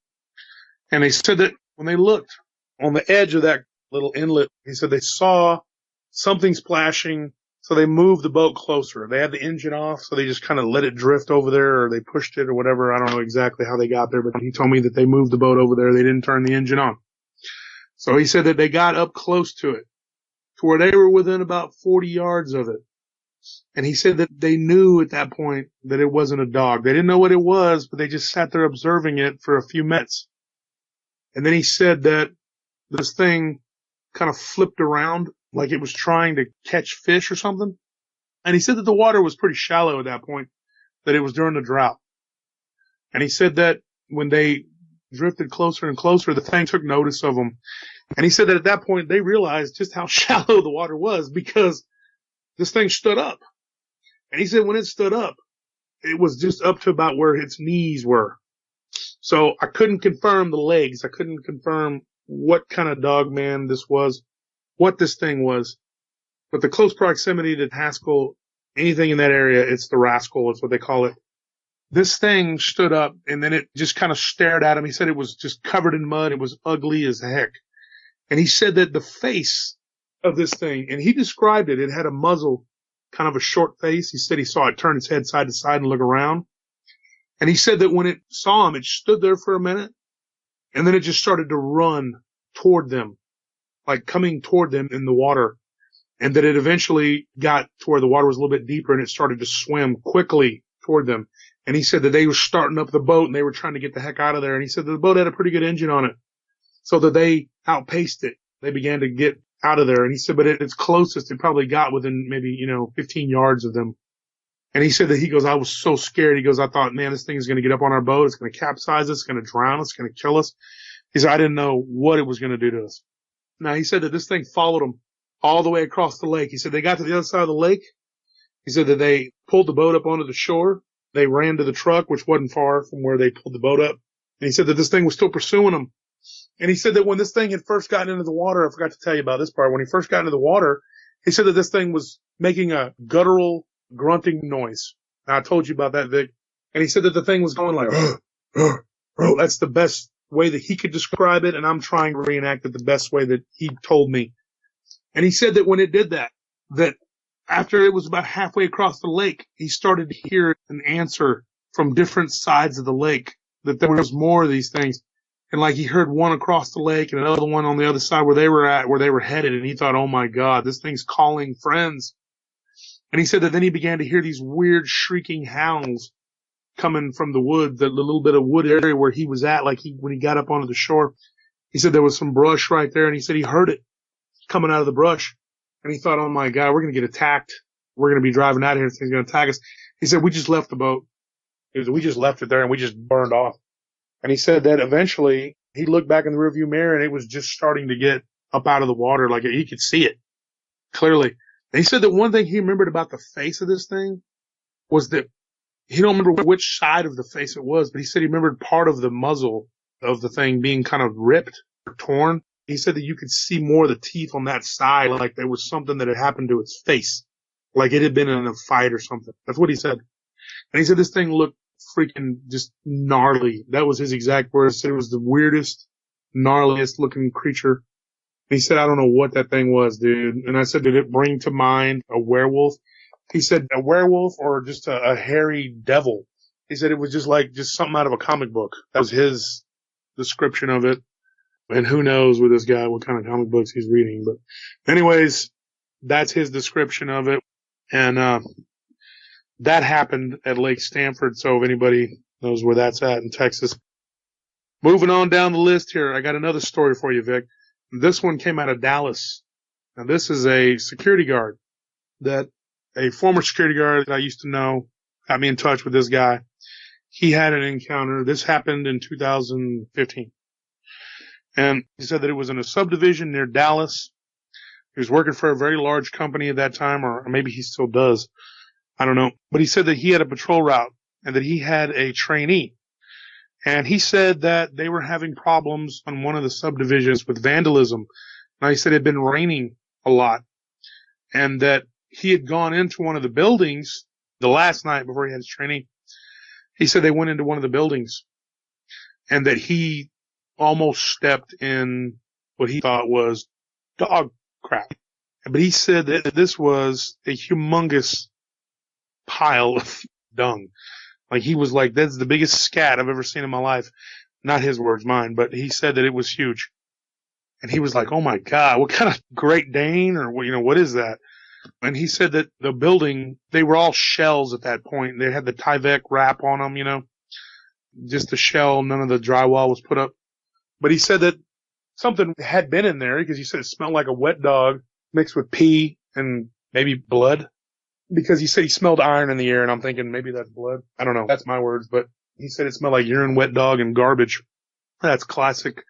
And they said that when they looked on the edge of that little inlet, he said they saw something splashing. So they moved the boat closer. They had the engine off, so they just kind of let it drift over there, or they pushed it or whatever. I don't know exactly how they got there, but he told me that they moved the boat over there. They didn't turn the engine on. So he said that they got up close to it, to where they were within about 40 yards of it. And he said that they knew at that point that it wasn't a dog. They didn't know what it was, but they just sat there observing it for a few minutes. And then he said that this thing kind of flipped around like it was trying to catch fish or something. And he said that the water was pretty shallow at that point, that it was during the drought. And he said that when they drifted closer and closer, the thing took notice of them. And he said that at that point, they realized just how shallow the water was because this thing stood up. And he said when it stood up, it was just up to about where its knees were. So I couldn't confirm the legs. I couldn't confirm what kind of dog man this was, what this thing was. But the close proximity to Haskell, anything in that area, it's the Rascal, it's what they call it. This thing stood up and then it just kind of stared at him. He said it was just covered in mud. It was ugly as heck. And he said that the face of this thing, and he described it, it had a muzzle, kind of a short face. He said he saw it turn its head side to side and look around. And he said that when it saw him, it stood there for a minute and then it just started to run toward them, like coming toward them in the water. And that it eventually got to where the water was a little bit deeper and it started to swim quickly toward them. And he said that they were starting up the boat and they were trying to get the heck out of there. And he said that the boat had a pretty good engine on it, so that they outpaced it. They began to get out of there. And he said, but its closest, it probably got within maybe, 15 yards of them. And he said that he goes, I was so scared. He goes, I thought, man, this thing is going to get up on our boat. It's going to capsize us. It's going to drown us. It's going to kill us. He said, I didn't know what it was going to do to us. Now, he said that this thing followed them all the way across the lake. He said they got to the other side of the lake. He said that they pulled the boat up onto the shore. They ran to the truck, which wasn't far from where they pulled the boat up. And he said that this thing was still pursuing them. And he said that when this thing had first gotten into the water, I forgot to tell you about this part. When he first got into the water, he said that this thing was making a guttural grunting noise. Now, I told you about that, Vic. And he said that the thing was going like, that's the best way that he could describe it. And I'm trying to reenact it the best way that he told me. And he said that when it did that, that after it was about halfway across the lake, he started to hear an answer from different sides of the lake, that there was more of these things. And like he heard one across the lake and another one on the other side where they were at, where they were headed. And he thought, oh my God, this thing's calling friends. And he said that then he began to hear these weird shrieking howls coming from the wood, the little bit of wood area where he was at, when he got up onto the shore. He said there was some brush right there, and he said he heard it coming out of the brush. And he thought, oh my God, we're going to get attacked. We're going to be driving out of here. This thing's going to attack us. He said, we just left the boat. We just left it there and we just burned off. And he said that eventually he looked back in the rearview mirror and it was just starting to get up out of the water. Like he could see it clearly. And he said that one thing he remembered about the face of this thing was that he don't remember which side of the face it was, but he said he remembered part of the muzzle of the thing being kind of ripped or torn. He said that you could see more of the teeth on that side, like there was something that had happened to its face, like it had been in a fight or something. That's what he said. And he said this thing looked freaking just gnarly. That was his exact words. He said it was the weirdest, gnarliest looking creature. And he said, I don't know what that thing was, dude. And I said, did it bring to mind a werewolf? He said, a werewolf or just a hairy devil. He said it was just something out of a comic book. That was his description of it. And who knows with this guy what kind of comic books he's reading. But anyways, that's his description of it. And that happened at Lake Stanford. So if anybody knows where that's at in Texas. Moving on down the list here, I got another story for you, Vic. This one came out of Dallas. Now, this is a security guard that a former security guard that I used to know got me in touch with this guy. he had an encounter. This happened in 2015. And he said that it was in a subdivision near Dallas. He was working for a very large company at that time, or maybe he still does. I don't know. But he said that he had a patrol route and that he had a trainee. And he said that they were having problems on one of the subdivisions with vandalism. Now, he said it had been raining a lot and that he had gone into one of the buildings the last night before he had his trainee. He said they went into one of the buildings and that he almost stepped in what he thought was dog crap. But he said that this was a humongous pile of dung. Like, he was like, that's the biggest scat I've ever seen in my life. Not his words, mine, but he said that it was huge. And he was like, oh my God, what kind of Great Dane or, what is that? And he said that the building, they were all shells at that point. They had the Tyvek wrap on them, just the shell. None of the drywall was put up. But he said that something had been in there because he said it smelled like a wet dog mixed with pee and maybe blood. Because he said he smelled iron in the air, and I'm thinking maybe that's blood. I don't know. That's my words, but he said it smelled like urine, wet dog, and garbage. That's classic.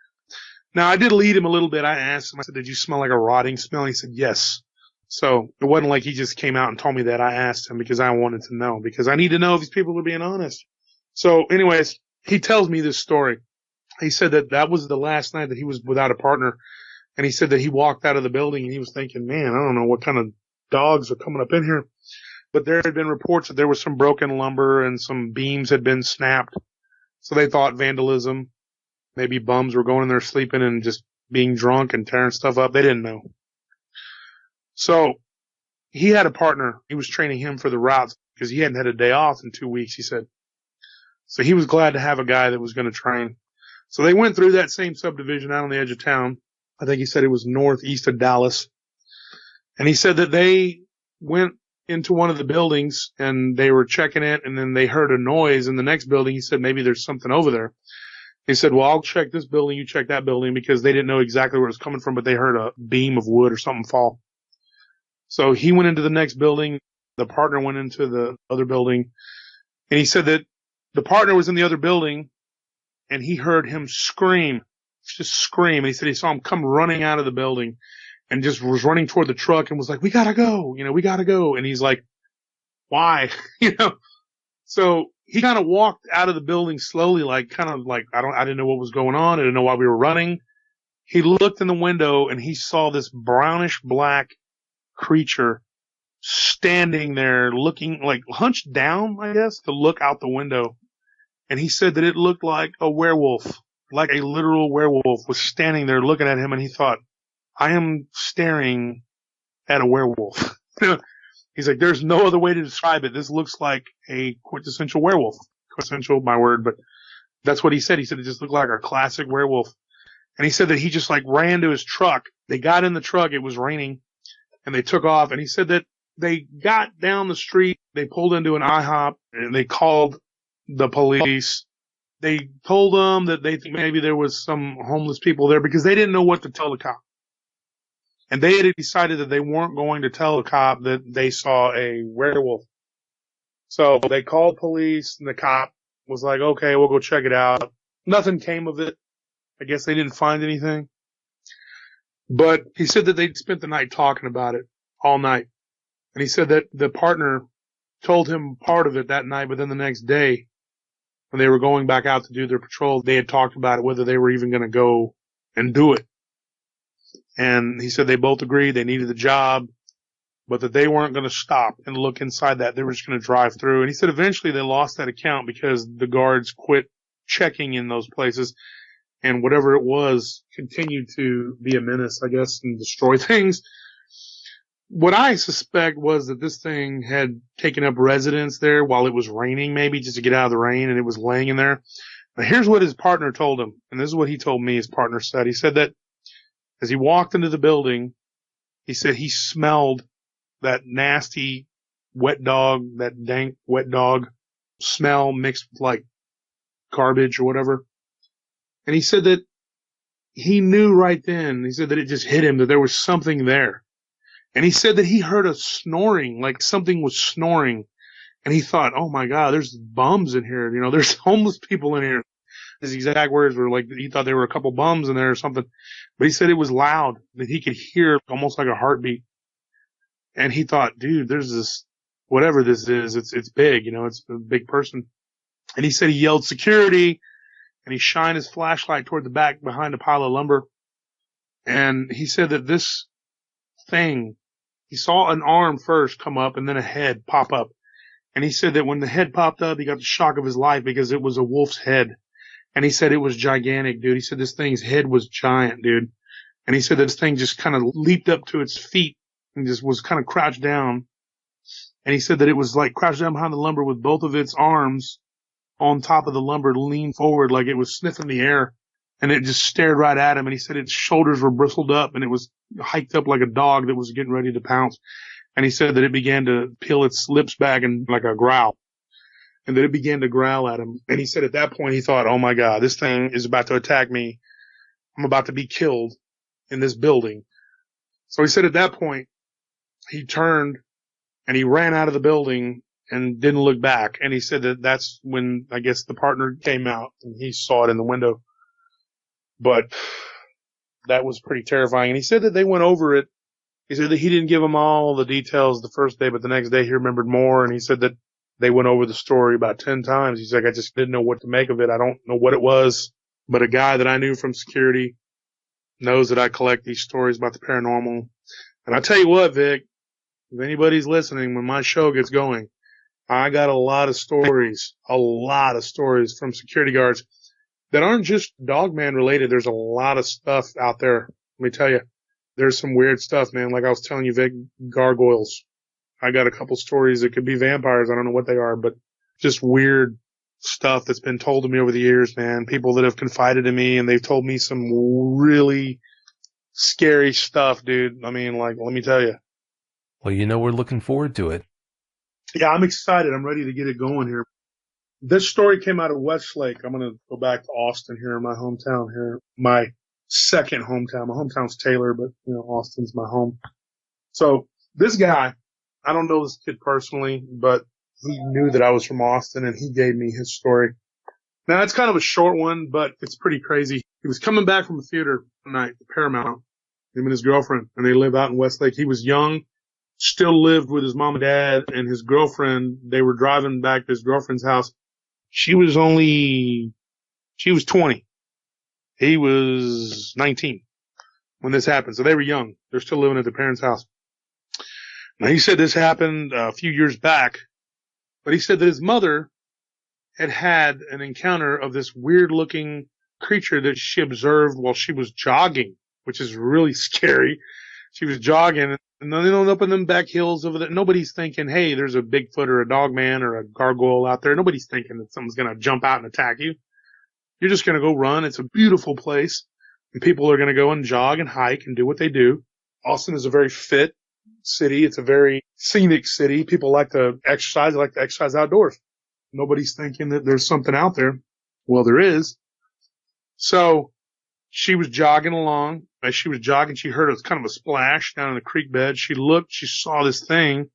Now, I did lead him a little bit. I asked him, I said, did you smell like a rotting smell? And he said, yes. So it wasn't like he just came out and told me that. I asked him because I wanted to know, because I need to know if these people were being honest. So anyways, he tells me this story. He said that that was the last night that he was without a partner. And he said that he walked out of the building and he was thinking, man, I don't know what kind of dogs are coming up in here. But there had been reports that there was some broken lumber and some beams had been snapped. So they thought vandalism. Maybe bums were going in there sleeping and just being drunk and tearing stuff up. They didn't know. So he had a partner. He was training him for the routes because he hadn't had a day off in 2 weeks, he said. So he was glad to have a guy that was going to train. So they went through that same subdivision out on the edge of town. I think he said it was northeast of Dallas. And he said that they went into one of the buildings and they were checking it, and then they heard a noise in the next building. He said, maybe there's something over there. He said, well, I'll check this building, you check that building, because they didn't know exactly where it was coming from, but they heard a beam of wood or something fall. So he went into the next building. The partner went into the other building, and he said that the partner was in the other building and he heard him scream, just scream. And he said he saw him come running out of the building and just was running toward the truck and was like, we gotta go, we gotta go. And he's like, why? So he kind of walked out of the building slowly, I didn't know what was going on. I didn't know why we were running. He looked in the window and he saw this brownish black creature standing there looking like hunched down, I guess, to look out the window. And he said that it looked like a werewolf, like a literal werewolf was standing there looking at him. And he thought, I am staring at a werewolf. He's like, there's no other way to describe it. This looks like a quintessential werewolf. Quintessential, my word, but that's what he said. He said it just looked like a classic werewolf. And he said that he just ran to his truck. They got in the truck. It was raining and they took off. And he said that they got down the street. They pulled into an IHOP and they called the police. They told them that they think maybe there was some homeless people there because they didn't know what to tell the cop. And they had decided that they weren't going to tell the cop that they saw a werewolf. So they called police and the cop was like, okay, we'll go check it out. Nothing came of it. I guess they didn't find anything. But he said that they'd spent the night talking about it all night. And he said that the partner told him part of it that night, but then the next day, when they were going back out to do their patrol, they had talked about it, whether they were even going to go and do it. And he said they both agreed they needed the job, but that they weren't going to stop and look inside that. They were just going to drive through. And he said eventually they lost that account because the guards quit checking in those places. And whatever it was continued to be a menace, I guess, and destroy things. What I suspect was that this thing had taken up residence there while it was raining, maybe just to get out of the rain, and it was laying in there. Now, here's what his partner told him, and this is what he told me his partner said. He said that as he walked into the building, he said he smelled that nasty wet dog, that dank wet dog smell mixed with garbage or whatever. And he said that he knew right then, he said that it just hit him that there was something there. And he said that he heard a snoring, like something was snoring. And he thought, oh my God, there's bums in here. There's homeless people in here. His exact words were like, he thought there were a couple bums in there or something. But he said it was loud, that he could hear almost like a heartbeat. And he thought, dude, there's this, whatever this is, it's big, it's a big person. And he said he yelled security, and he shined his flashlight toward the back behind a pile of lumber. And he said that this thing, he saw an arm first come up and then a head pop up. And he said that when the head popped up, he got the shock of his life because it was a wolf's head. And he said it was gigantic, dude. He said this thing's head was giant, dude. And he said this thing just kind of leaped up to its feet and just was kind of crouched down. And he said that it was like crouched down behind the lumber with both of its arms on top of the lumber, leaned forward like it was sniffing the air. And it just stared right at him. And he said its shoulders were bristled up and it was hiked up like a dog that was getting ready to pounce. And he said that it began to peel its lips back and like a growl. And that it began to growl at him. And he said at that point he thought, oh my God, this thing is about to attack me. I'm about to be killed in this building. So he said at that point he turned and he ran out of the building and didn't look back. And he said that that's when, I guess, the partner came out and he saw it in the window. But that was pretty terrifying. And he said that they went over it. He said that he didn't give them all the details the first day, but the next day he remembered more. And he said that they went over the story about 10 times. He's like, I just didn't know what to make of it. I don't know what it was. But a guy that I knew from security knows that I collect these stories about the paranormal. And I tell you what, Vic, if anybody's listening, when my show gets going, I got a lot of stories from security guards that aren't just Dogman related. There's a lot of stuff out there. Let me tell you, there's some weird stuff, man. Like I was telling you, Vic, gargoyles. I got a couple stories that could be vampires. I don't know what they are, but just weird stuff that's been told to me over the years, man. People that have confided in me and they've told me some really scary stuff, dude. I mean, like, let me tell you. Well, we're looking forward to it. Yeah, I'm excited. I'm ready to get it going here. This story came out of Westlake. I'm going to go back to Austin here, my hometown here. My second hometown. My hometown's Taylor, but, Austin's my home. So this guy, I don't know this kid personally, but he knew that I was from Austin and he gave me his story. Now it's kind of a short one, but it's pretty crazy. He was coming back from the theater one night, the Paramount, him and his girlfriend, and they live out in Westlake. He was young, still lived with his mom and dad and his girlfriend. They were driving back to his girlfriend's house. She was 20. He was 19 when this happened. So they were young. They're still living at their parents' house. Now he said this happened a few years back, but he said that his mother had an encounter of this weird looking creature that she observed while she was jogging, which is really scary. She was jogging and then up in them back hills over there. Nobody's thinking, hey, there's a Bigfoot or a Dogman or a gargoyle out there. Nobody's thinking that someone's going to jump out and attack you. You're just going to go run. It's a beautiful place and people are going to go and jog and hike and do what they do. Austin is a very fit city. It's a very scenic city. People like to exercise. They like to exercise outdoors. Nobody's thinking that there's something out there. Well, there is. So she was jogging along. As she was jogging, she heard kind of a splash down in the creek bed. She looked, she saw this thing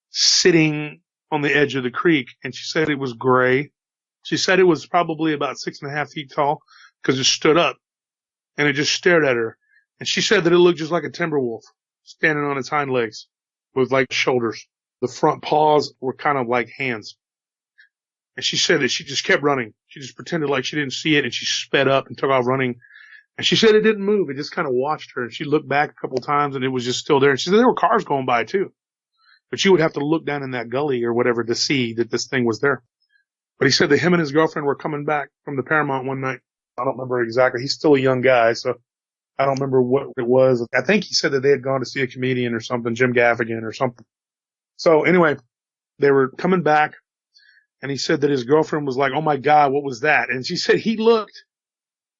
sitting on the edge of the creek, and she said it was gray. She said it was probably about 6.5 feet tall because it stood up and it just stared at her. And she said that it looked just like a timber wolf standing on its hind legs with like shoulders. The front paws were kind of like hands. And she said that she just kept running. She just pretended like she didn't see it, and she sped up and took off running. And she said it didn't move. It just kind of watched her. And she looked back a couple of times, and it was just still there. And she said there were cars going by, too. But you would have to look down in that gully or whatever to see that this thing was there. But he said that him and his girlfriend were coming back from the Paramount one night. I don't remember exactly. He's still a young guy, so I don't remember what it was. I think he said that they had gone to see a comedian or something, Jim Gaffigan or something. So anyway, they were coming back. And he said that his girlfriend was like, oh my God, what was that? And she said he looked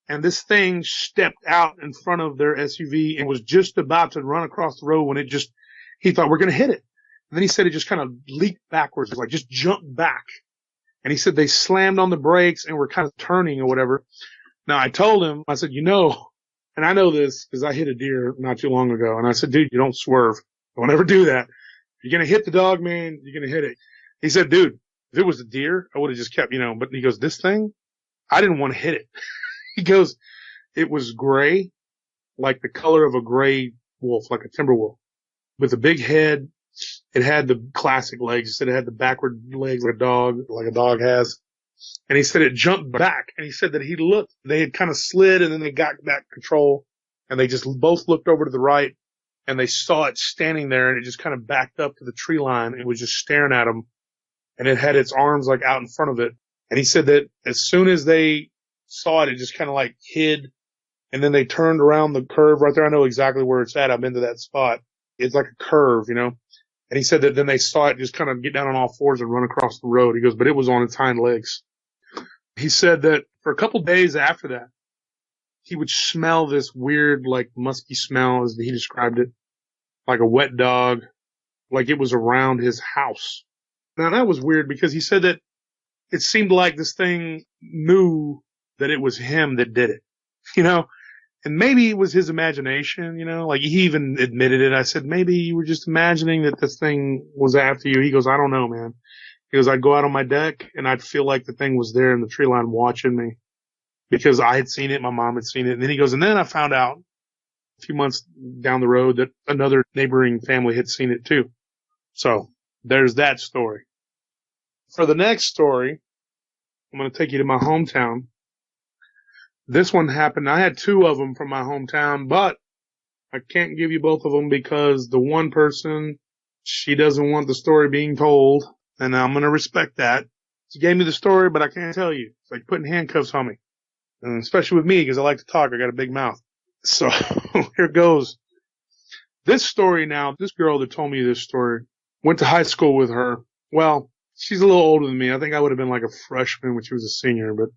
and this thing stepped out in front of their SUV and was just about to run across the road when he thought we're going to hit it. And then he said it just kind of leaped backwards, like just jumped back. And he said they slammed on the brakes and were kind of turning or whatever. Now I told him, I said, and I know this because I hit a deer not too long ago. And I said, dude, you don't swerve. Don't ever do that. If you're going to hit the dog, man, you're going to hit it. He said, dude, If it was a deer, I would have just kept, but he goes, this thing, I didn't want to hit it. He goes, it was gray, like the color of a gray wolf, like a timber wolf, with a big head. It had the classic legs. He said it had the backward legs like a dog has. And he said it jumped back. And he said that he looked, they had kind of slid and then they got back control. And they just both looked over to the right and they saw it standing there and it just kind of backed up to the tree line. It was just staring at him. And it had its arms like out in front of it. And he said that as soon as they saw it, it just kind of like hid. And then they turned around the curve right there. I know exactly where it's at. I've been to that spot. It's like a curve, And he said that then they saw it just kind of get down on all fours and run across the road. He goes, but it was on its hind legs. He said that for a couple days after that, he would smell this weird, like musky smell, as he described it, like a wet dog, like it was around his house. Now that was weird because he said that it seemed like this thing knew that it was him that did it, and maybe it was his imagination, like he even admitted it. I said, maybe you were just imagining that this thing was after you. He goes, I don't know, man. He goes, I'd go out on my deck and I'd feel like the thing was there in the tree line watching me because I had seen it. My mom had seen it. And then he goes, and then I found out a few months down the road that another neighboring family had seen it too. So there's that story. For the next story, I'm going to take you to my hometown. This one happened. I had two of them from my hometown, but I can't give you both of them because the one person, she doesn't want the story being told, and I'm going to respect that. She gave me the story, but I can't tell you. It's like putting handcuffs on me, and especially with me because I like to talk. I got a big mouth. So here goes. This story now, this girl that told me this story, went to high school with her. Well, she's a little older than me. I think I would have been like a freshman when she was a senior, but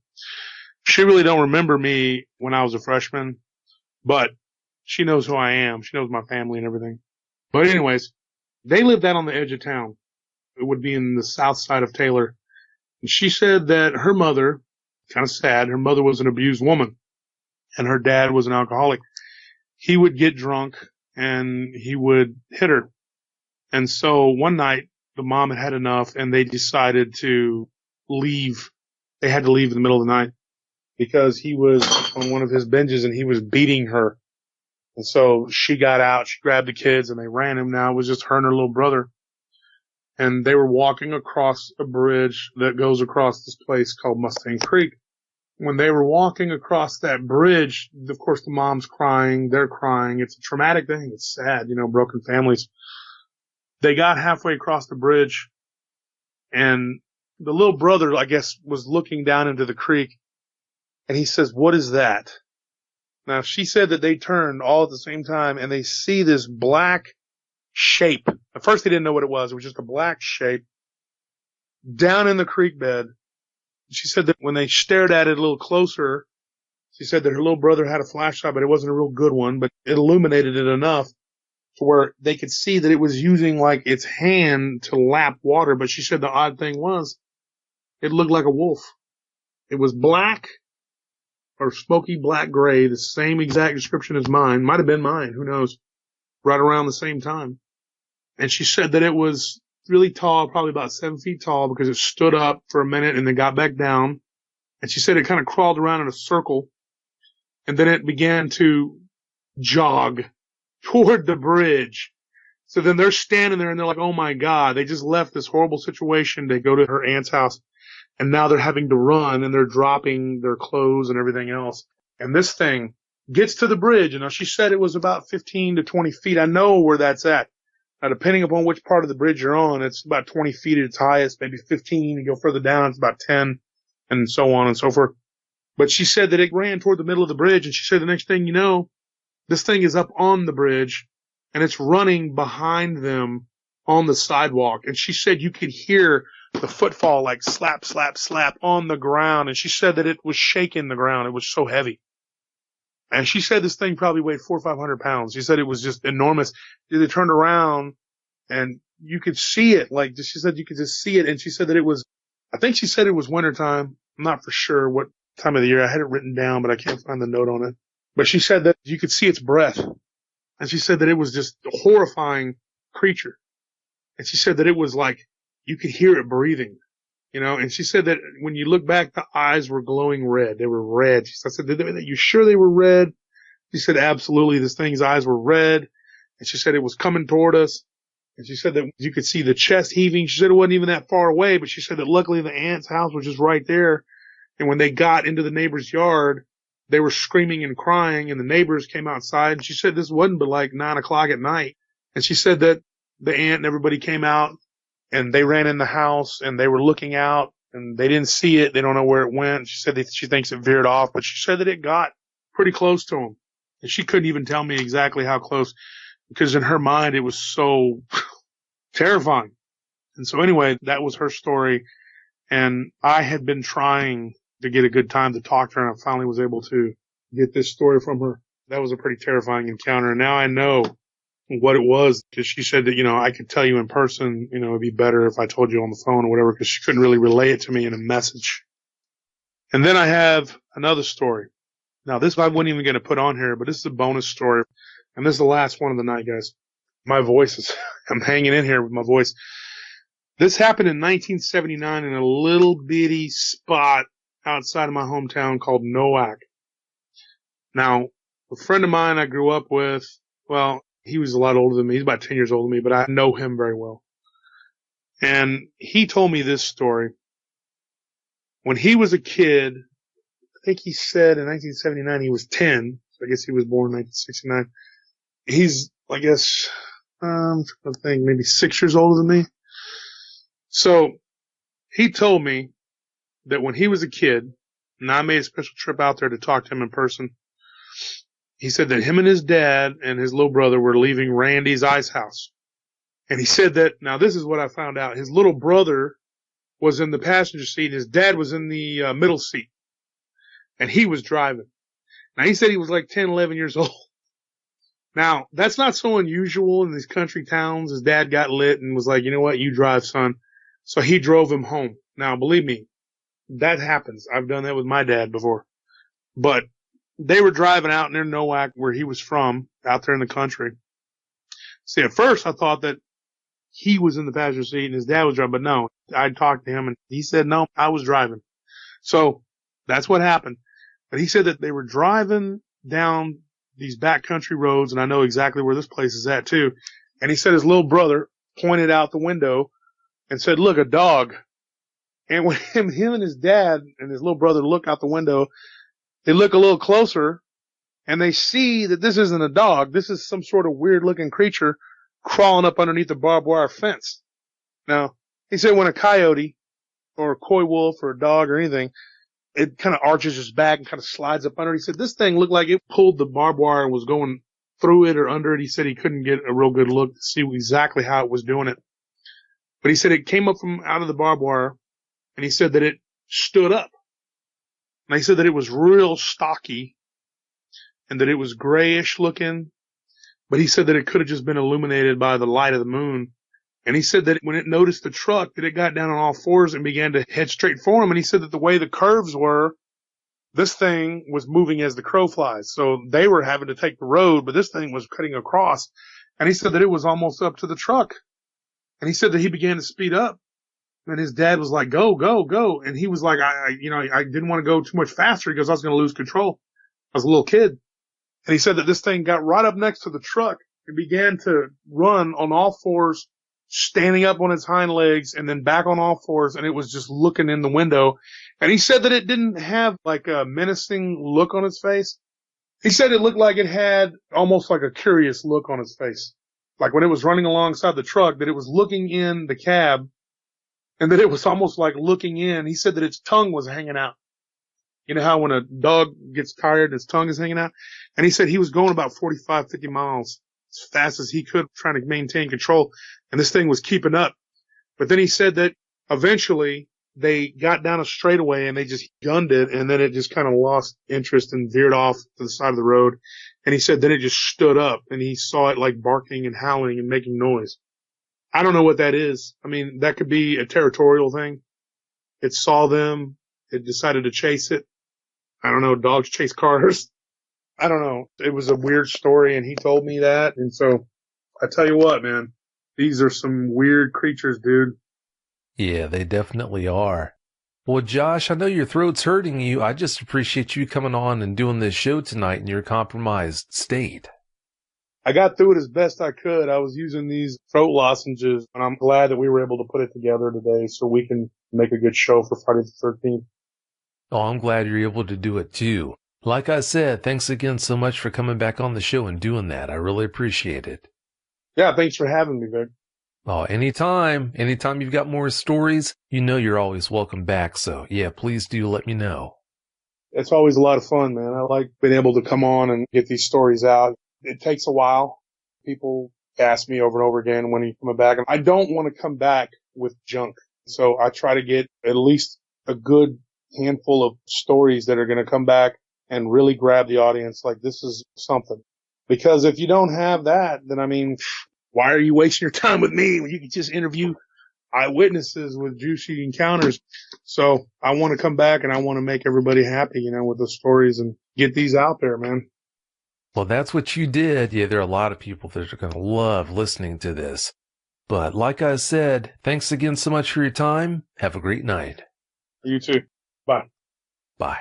she really don't remember me when I was a freshman, but she knows who I am. She knows my family and everything. But anyways, they lived out on the edge of town. It would be in the south side of Taylor. And she said that her mother, kind of sad, her mother was an abused woman and her dad was an alcoholic. He would get drunk and he would hit her. And so one night the mom had enough and they decided to leave. They had to leave in the middle of the night because he was on one of his binges and he was beating her. And so she got out, she grabbed the kids and they ran him. Now it was just her and her little brother. And they were walking across a bridge that goes across this place called Mustang Creek. When they were walking across that bridge, of course the mom's crying, they're crying. It's a traumatic thing. It's sad, broken families. They got halfway across the bridge and the little brother, I guess, was looking down into the creek and he says, what is that? Now she said that they turned all at the same time and they see this black shape. At first they didn't know what it was. It was just a black shape down in the creek bed. She said that when they stared at it a little closer, she said that her little brother had a flashlight, but it wasn't a real good one, but it illuminated it enough to where they could see that it was using like its hand to lap water. But she said the odd thing was it looked like a wolf. It was black or smoky black gray, the same exact description as mine. Might have been mine. Who knows? Right around the same time. And she said that it was really tall, probably about 7 feet tall because it stood up for a minute and then got back down. And she said it kind of crawled around in a circle and then it began to jog toward the bridge. So then they're standing there and they're like, oh my God, they just left this horrible situation to go to her aunt's house. And now they're having to run and they're dropping their clothes and everything else. And this thing gets to the bridge. And she said it was about 15 to 20 feet. I know where that's at. Now, depending upon which part of the bridge you're on, it's about 20 feet at its highest, maybe 15. You go further down, it's about 10 and so on and so forth. But she said that it ran toward the middle of the bridge. And she said the next thing you know, this thing is up on the bridge and it's running behind them on the sidewalk. And she said you could hear the footfall like slap, slap, slap on the ground. And she said that it was shaking the ground. It was so heavy. And she said this thing probably weighed 400 or 500 pounds. She said it was just enormous. They turned around and you could see it. Like she said, you could just see it. And she said that it was, I think she said it was wintertime. I'm not for sure what time of the year. I had it written down, but I can't find the note on it. But she said that you could see its breath. And she said that it was just a horrifying creature. And she said that it was like, you could hear it breathing. and she said that when you look back, the eyes were glowing red. They were red. I said, are you sure they were red? She said, absolutely. This thing's eyes were red. And she said it was coming toward us. And she said that you could see the chest heaving. She said it wasn't even that far away, but she said that luckily the aunt's house was just right there. And when they got into the neighbor's yard, they were screaming and crying, and the neighbors came outside. And she said this wasn't but like 9 o'clock at night. And she said that the aunt and everybody came out, and they ran in the house, and they were looking out, and they didn't see it. They don't know where it went. She said that she thinks it veered off, but she said that it got pretty close to them. And she couldn't even tell me exactly how close, because in her mind it was so terrifying. And so anyway, that was her story. And I had been trying to get a good time to talk to her, and I finally was able to get this story from her. That was a pretty terrifying encounter. And now I know what it was, because she said that, I could tell you in person, it'd be better if I told you on the phone or whatever, because she couldn't really relay it to me in a message. And then I have another story. Now, this I wasn't even going to put on here, but this is a bonus story. And this is the last one of the night, guys. My voice is, I'm hanging in here with my voice. This happened in 1979 in a little bitty spot outside of my hometown called Nowak. Now, a friend of mine I grew up with, well, he was a lot older than me. He's about 10 years older than me, but I know him very well. And he told me this story. When he was a kid, I think he said in 1979 he was 10. So I guess he was born in 1969. He's, I guess, I think maybe 6 years older than me. So he told me that when he was a kid, and I made a special trip out there to talk to him in person, he said that him and his dad and his little brother were leaving Randy's ice house. And he said that, now this is what I found out, his little brother was in the passenger seat and his dad was in the middle seat. And he was driving. Now he said he was like 10, 11 years old. Now, that's not so unusual in these country towns. His dad got lit and was like, you know what, you drive, son. So he drove him home. Now, believe me, that happens. I've done that with my dad before. But they were driving out near Nowak, where he was from, out there in the country. See, at first I thought that he was in the passenger seat and his dad was driving, but no, I talked to him and he said, no, I was driving. So that's what happened. But he said that they were driving down these backcountry roads, and I know exactly where this place is at too. And he said his little brother pointed out the window and said, look, a dog. And when him and his dad and his little brother look out the window, they look a little closer and they see that this isn't a dog. This is some sort of weird looking creature crawling up underneath the barbed wire fence. Now, he said when a coyote or a coy wolf or a dog or anything, it kind of arches its back and kind of slides up under. He said this thing looked like it pulled the barbed wire and was going through it or under it. He said he couldn't get a real good look to see exactly how it was doing it. But he said it came up from out of the barbed wire, and he said that it stood up. And he said that it was real stocky and that it was grayish looking, but he said that it could have just been illuminated by the light of the moon. And he said that when it noticed the truck, that it got down on all fours and began to head straight for him. And he said that the way the curves were, this thing was moving as the crow flies. So they were having to take the road, but this thing was cutting across. And he said that it was almost up to the truck. And he said that he began to speed up. And his dad was like, go, go, go. And he was like, I didn't want to go too much faster because I was going to lose control. I was a little kid. And he said that this thing got right up next to the truck and began to run on all fours, standing up on its hind legs and then back on all fours. And it was just looking in the window. And he said that it didn't have like a menacing look on its face. He said it looked like it had almost like a curious look on its face. Like when it was running alongside the truck, that it was looking in the cab and that it was almost like looking in. He said that its tongue was hanging out. You know how when a dog gets tired, its tongue is hanging out? And he said he was going about 45, 50 miles as fast as he could, trying to maintain control. And this thing was keeping up. But then he said that eventually they got down a straightaway and they just gunned it. And then it just kind of lost interest and veered off to the side of the road. And he said then it just stood up and he saw it like barking and howling and making noise. I don't know what that is. I mean, that could be a territorial thing. It saw them. It decided to chase it. I don't know. Dogs chase cars. I don't know. It was a weird story and he told me that. And so I tell you what, man, these are some weird creatures, dude. Yeah, they definitely are. Well, Josh, I know your throat's hurting you. I just appreciate you coming on and doing this show tonight in your compromised state. I got through it as best I could. I was using these throat lozenges, and I'm glad that we were able to put it together today so we can make a good show for Friday the 13th. Oh, I'm glad you're able to do it too. Like I said, thanks again so much for coming back on the show and doing that. I really appreciate it. Yeah, thanks for having me, Vic. Oh, anytime. Anytime you've got more stories, you know you're always welcome back. So, yeah, please do let me know. It's always a lot of fun, man. I like being able to come on and get these stories out. It takes a while. People ask me over and over again, when are you coming back? And I don't want to come back with junk. So I try to get at least a good handful of stories that are going to come back and really grab the audience. Like, this is something. Because if you don't have that, then, I mean, why are you wasting your time with me when you can just interview eyewitnesses with juicy encounters? So I want to come back and I want to make everybody happy, with the stories and get these out there, man. Well, that's what you did. Yeah, there are a lot of people that are going to love listening to this. But like I said, thanks again so much for your time. Have a great night. You too. Bye. Bye.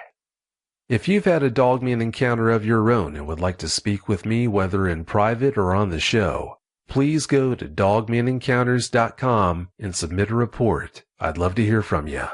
If you've had a dogman encounter of your own and would like to speak with me, whether in private or on the show, please go to dogmanencounters.com and submit a report. I'd love to hear from you.